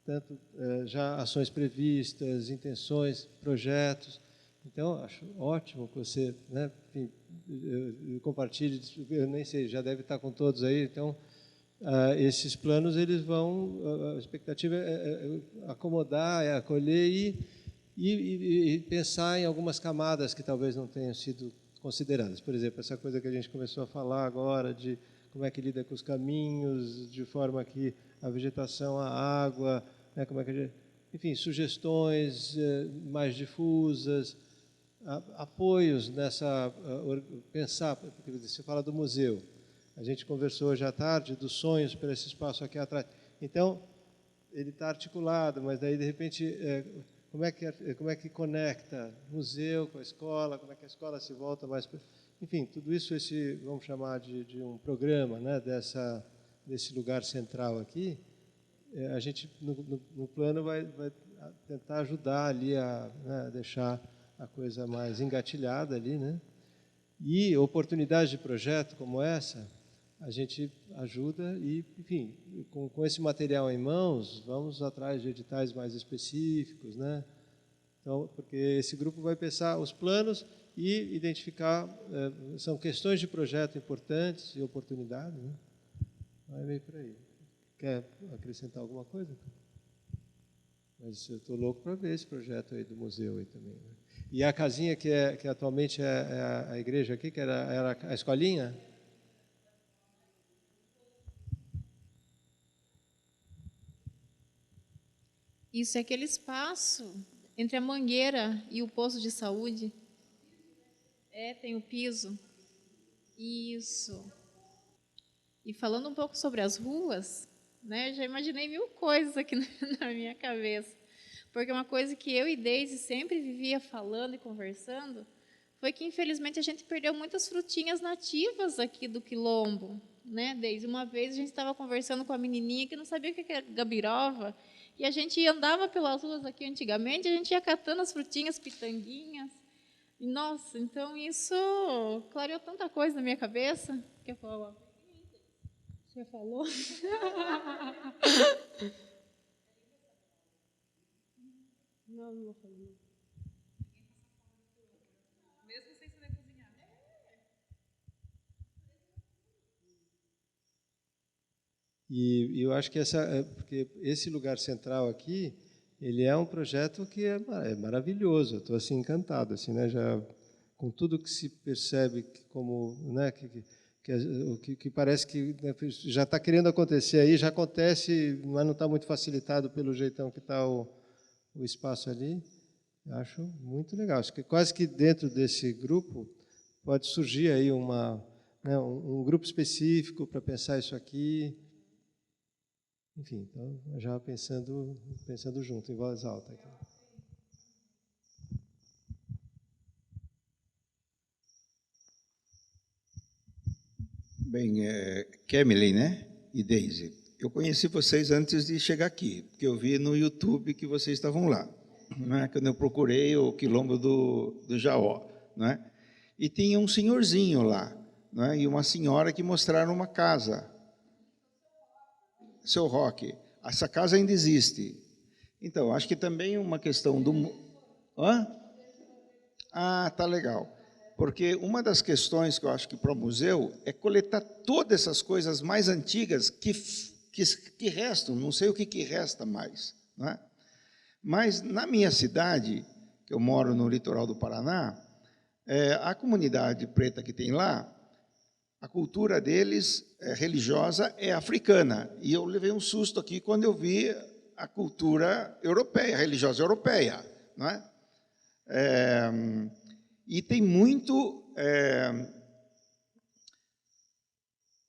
tanto já ações previstas, intenções, projetos. Então, acho ótimo que você, né, enfim, compartilhe, eu nem sei, já deve estar com todos aí, então, esses planos, eles vão, a expectativa é acomodar, é acolher e pensar em algumas camadas que talvez não tenham sido consideradas. Por exemplo, essa coisa que a gente começou a falar agora, de como é que lida com os caminhos, de forma que a vegetação, a água, né, como é que a gente, enfim, sugestões mais difusas, apoios nessa, pensar, porque você fala do museu, a gente conversou hoje à tarde dos sonhos para esse espaço aqui atrás, então, ele está articulado, mas daí, de repente, como é que conecta museu com a escola, como é que a escola se volta mais... Enfim, tudo isso, vamos chamar de um programa, né, desse lugar central aqui, a gente, no plano, vai tentar ajudar ali a, né, deixar a coisa mais engatilhada ali, né? E oportunidades de projeto como essa, a gente ajuda e, enfim, com esse material em mãos, vamos atrás de editais mais específicos, né? Então, porque esse grupo vai pensar os planos e identificar, são questões de projeto importantes e oportunidades, né? Vai meio por aí. Quer acrescentar alguma coisa? Mas eu estou louco para ver esse projeto aí do museu aí também, né? E a casinha que atualmente é a igreja aqui, que era a escolinha? Isso é aquele espaço entre a mangueira e o posto de saúde. Tem o piso. Isso. E falando um pouco sobre as ruas, né, eu já imaginei mil coisas aqui na minha cabeça. Porque uma coisa que eu e Deise sempre vivia falando e conversando foi que, infelizmente, a gente perdeu muitas frutinhas nativas aqui do Quilombo. Né, Deise? Uma vez a gente estava conversando com a menininha que não sabia o que era gabirova, e a gente andava pelas ruas aqui antigamente, a gente ia catando as frutinhas, pitanguinhas. E, nossa, então isso clareou tanta coisa na minha cabeça. Quer falar? Você falou? Não, não vou falar. Mesmo sem saber cozinhar. E eu acho que porque esse lugar central aqui, ele é um projeto que é maravilhoso. Eu estou assim encantado, assim, né? Já com tudo que se percebe como, né? Que parece que, né, já está querendo acontecer aí, já acontece, mas não está muito facilitado pelo jeitão que está o espaço ali. Eu acho muito legal. Acho que quase que dentro desse grupo pode surgir aí um grupo específico para pensar isso aqui. Enfim, então, já pensando junto, em voz alta. Aqui. Bem, Kemily, né? E Deise, eu conheci vocês antes de chegar aqui, porque eu vi no YouTube que vocês estavam lá, né? Quando eu procurei o Quilombo do Jaó, né? E tinha um senhorzinho lá, né? E uma senhora que mostraram uma casa. Seu Roque, essa casa ainda existe. Então, acho que também uma questão do... Hã? Ah, tá legal. Porque uma das questões que eu acho que para o museu é coletar todas essas coisas mais antigas que restam, não sei o que resta mais, né? Mas na minha cidade, que eu moro no litoral do Paraná, a comunidade preta que tem lá, a cultura deles religiosa é africana. E eu levei um susto aqui quando eu vi a cultura europeia, religiosa europeia, não é? E tem muito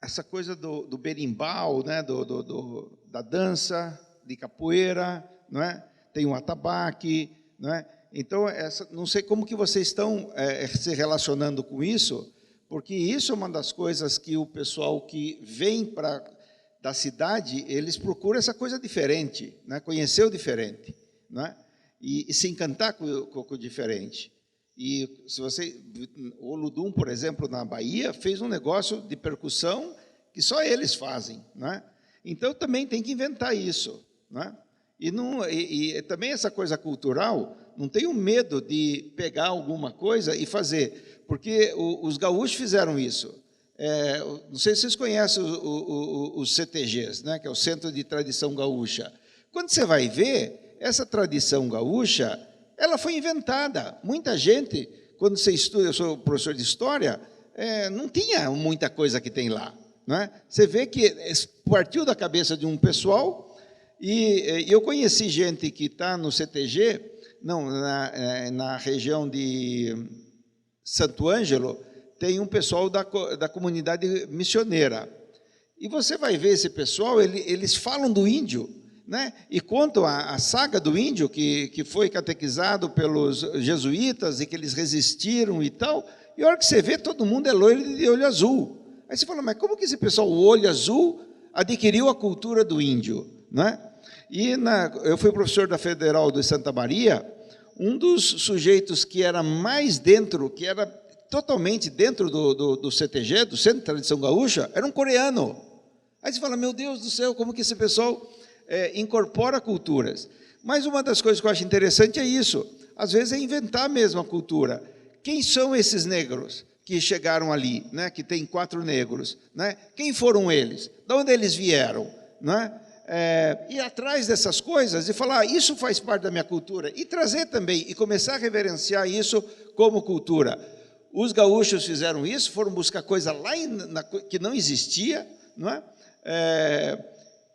essa coisa do berimbau, né? Da dança, de capoeira, não é? Tem o atabaque, não é? Então, não sei como que vocês estão se relacionando com isso, porque isso é uma das coisas que o pessoal que vem da cidade, eles procuram essa coisa diferente, né? Conhecer o diferente, né? E se encantar com o diferente. E se você, o Olodum, por exemplo, na Bahia, fez um negócio de percussão que só eles fazem, né? Então também tem que inventar isso, né? E também essa coisa cultural, não tenho medo de pegar alguma coisa e fazer, porque os gaúchos fizeram isso. Não sei se vocês conhecem os CTGs, né? Que é o Centro de Tradição Gaúcha. Quando você vai ver, essa tradição gaúcha, ela foi inventada. Muita gente, quando você estuda, eu sou professor de história, não tinha muita coisa que tem lá, né? Você vê que partiu da cabeça de um pessoal, e eu conheci gente que está no CTG, na região de Santo Ângelo, tem um pessoal da comunidade missioneira. E você vai ver esse pessoal, eles falam do índio, né? E contam a saga do índio, que foi catequizado pelos jesuítas e que eles resistiram e tal. E a hora que você vê, todo mundo é loiro de olho azul. Aí você fala, mas como que esse pessoal, o olho azul, adquiriu a cultura do índio, né? E eu fui professor da Federal de Santa Maria, um dos sujeitos que era mais dentro, que era totalmente dentro do CTG, do Centro de Tradição Gaúcha, era um coreano. Aí você fala, meu Deus do céu, como que esse pessoal incorpora culturas? Mas uma das coisas que eu acho interessante é isso. às vezes, é inventar mesmo a cultura. Quem são esses negros que chegaram ali, né? Que tem 4 negros? Né? Quem foram eles? De onde eles vieram? Né? Ir atrás dessas coisas e falar, isso faz parte da minha cultura, e trazer também, e começar a reverenciar isso como cultura. Os gaúchos fizeram isso, foram buscar coisa lá que não existia, não é?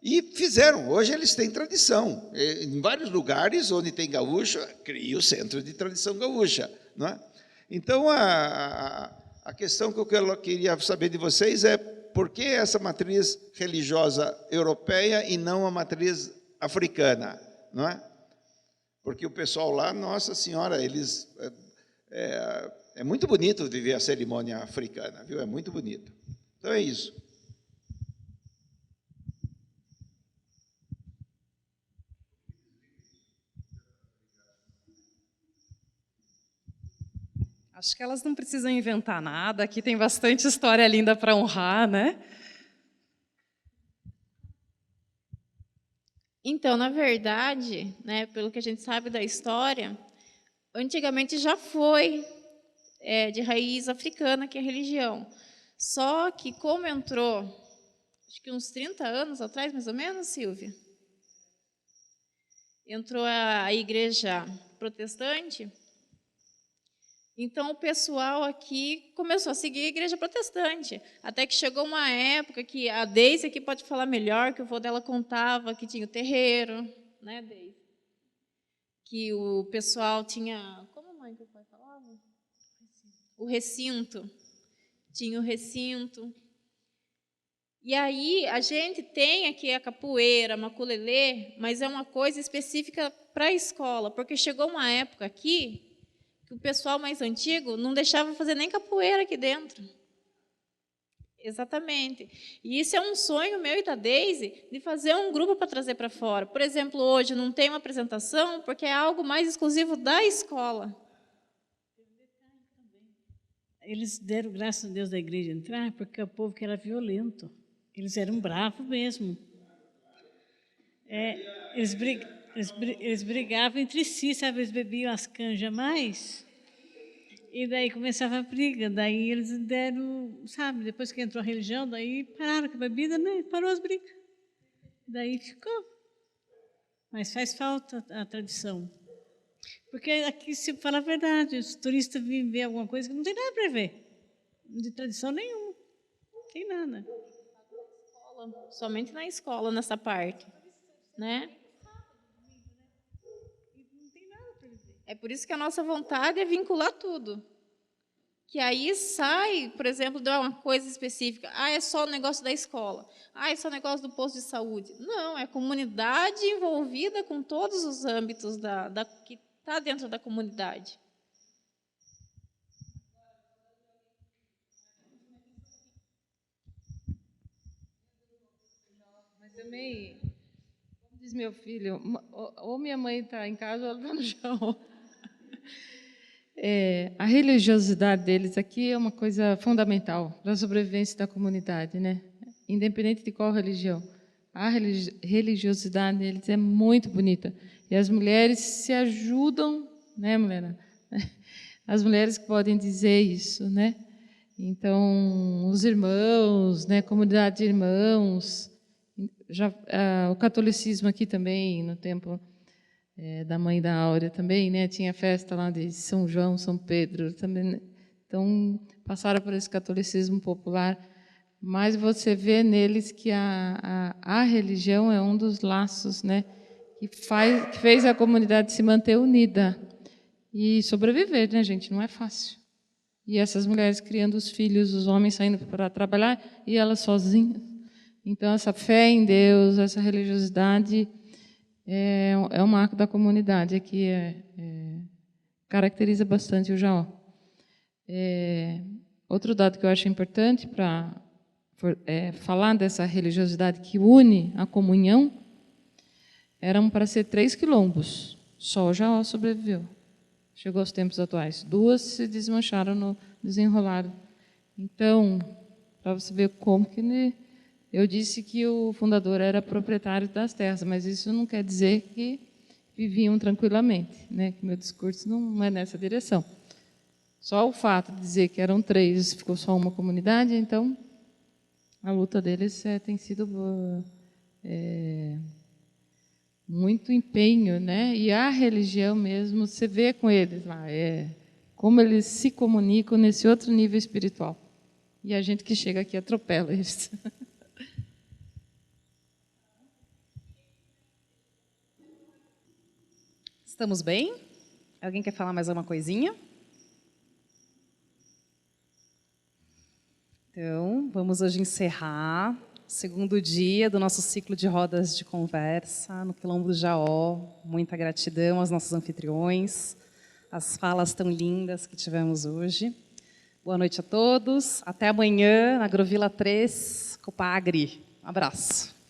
E fizeram. Hoje eles têm tradição. Em vários lugares onde tem gaúcho, cria o centro de tradição gaúcha. Não é? Então, a questão que eu queria saber de vocês é por que essa matriz religiosa europeia e não a matriz africana? Não é? Porque o pessoal lá, Nossa Senhora, eles... É muito bonito viver a cerimônia africana, viu? É muito bonito. Então, é isso. Acho que elas não precisam inventar nada, aqui tem bastante história linda para honrar, né? Então, na verdade, né, pelo que a gente sabe da história, antigamente já foi de raiz africana, que é a religião. Só que como entrou, acho que uns 30 anos atrás, mais ou menos, Silvia, entrou a igreja protestante, então o pessoal aqui começou a seguir a igreja protestante, até que chegou uma época que a Deise aqui pode falar melhor, que o vô dela contava que tinha o terreiro, né, Deise? Que o pessoal tinha... Como a mãe que o pai falava? O recinto. Tinha o recinto. E aí a gente tem aqui a capoeira, a maculelê, mas é uma coisa específica para a escola, porque chegou uma época aqui que o pessoal mais antigo não deixava fazer nem capoeira aqui dentro. Exatamente. E isso é um sonho meu e da Deise, de fazer um grupo para trazer para fora. Por exemplo, hoje não tem uma apresentação, porque é algo mais exclusivo da escola. Eles deram, graças a Deus, da igreja entrar, porque o povo que era violento. Eles eram bravos mesmo. Eles brigavam entre si, sabe? Eles bebiam as canjas mais, e daí começava a briga. Daí eles deram, sabe? Depois que entrou a religião, daí pararam com a bebida, né? Parou as brigas. Daí ficou. Mas faz falta a tradição. Porque aqui, se falar a verdade, os turistas vêm ver alguma coisa que não tem nada para ver. De tradição nenhuma. Não tem nada. Somente na escola, nessa parte. Né? É por isso que a nossa vontade é vincular tudo. Que aí sai, por exemplo, de uma coisa específica. Ah, é só o negócio da escola. Ah, é só o negócio do posto de saúde. Não, é a comunidade envolvida com todos os âmbitos que está dentro da comunidade. Mas também, como diz meu filho, ou minha mãe está em casa ou ela está no chão. A religiosidade deles aqui é uma coisa fundamental para a sobrevivência da comunidade, né? Independente de qual religião. A religiosidade deles é muito bonita. E as mulheres se ajudam, né, mulher? As mulheres que podem dizer isso, né? Então, os irmãos, né, comunidade de irmãos, o catolicismo aqui também, no tempo da mãe da Áurea também, né, tinha festa lá de São João, São Pedro também, né? Então, passaram por esse catolicismo popular, mas você vê neles que a religião é um dos laços, né, que fez a comunidade se manter unida e sobreviver, né, gente? Não é fácil. E essas mulheres criando os filhos, os homens saindo para trabalhar e elas sozinhas. Então, essa fé em Deus, essa religiosidade é um marco da comunidade, aqui caracteriza bastante o Jaó. Outro dado que eu acho importante para falar dessa religiosidade que une a comunhão, eram para ser 3 quilombos, só o Jaó sobreviveu. Chegou aos tempos atuais. 2 se desmancharam no desenrolar. Então, para você ver como que... Eu disse que o fundador era proprietário das terras, mas isso não quer dizer que viviam tranquilamente, né? Que meu discurso não é nessa direção. Só o fato de dizer que eram 3, ficou só uma comunidade, então a luta deles tem sido muito empenho, né? E a religião mesmo, você vê com eles lá, como eles se comunicam nesse outro nível espiritual. E a gente que chega aqui atropela eles. Estamos bem? Alguém quer falar mais alguma coisinha? Então, vamos hoje encerrar o segundo dia do nosso ciclo de rodas de conversa no Quilombo do Jaó. Muita gratidão aos nossos anfitriões, as falas tão lindas que tivemos hoje. Boa noite a todos. Até amanhã, na Agrovila 3, Copagri. Um abraço.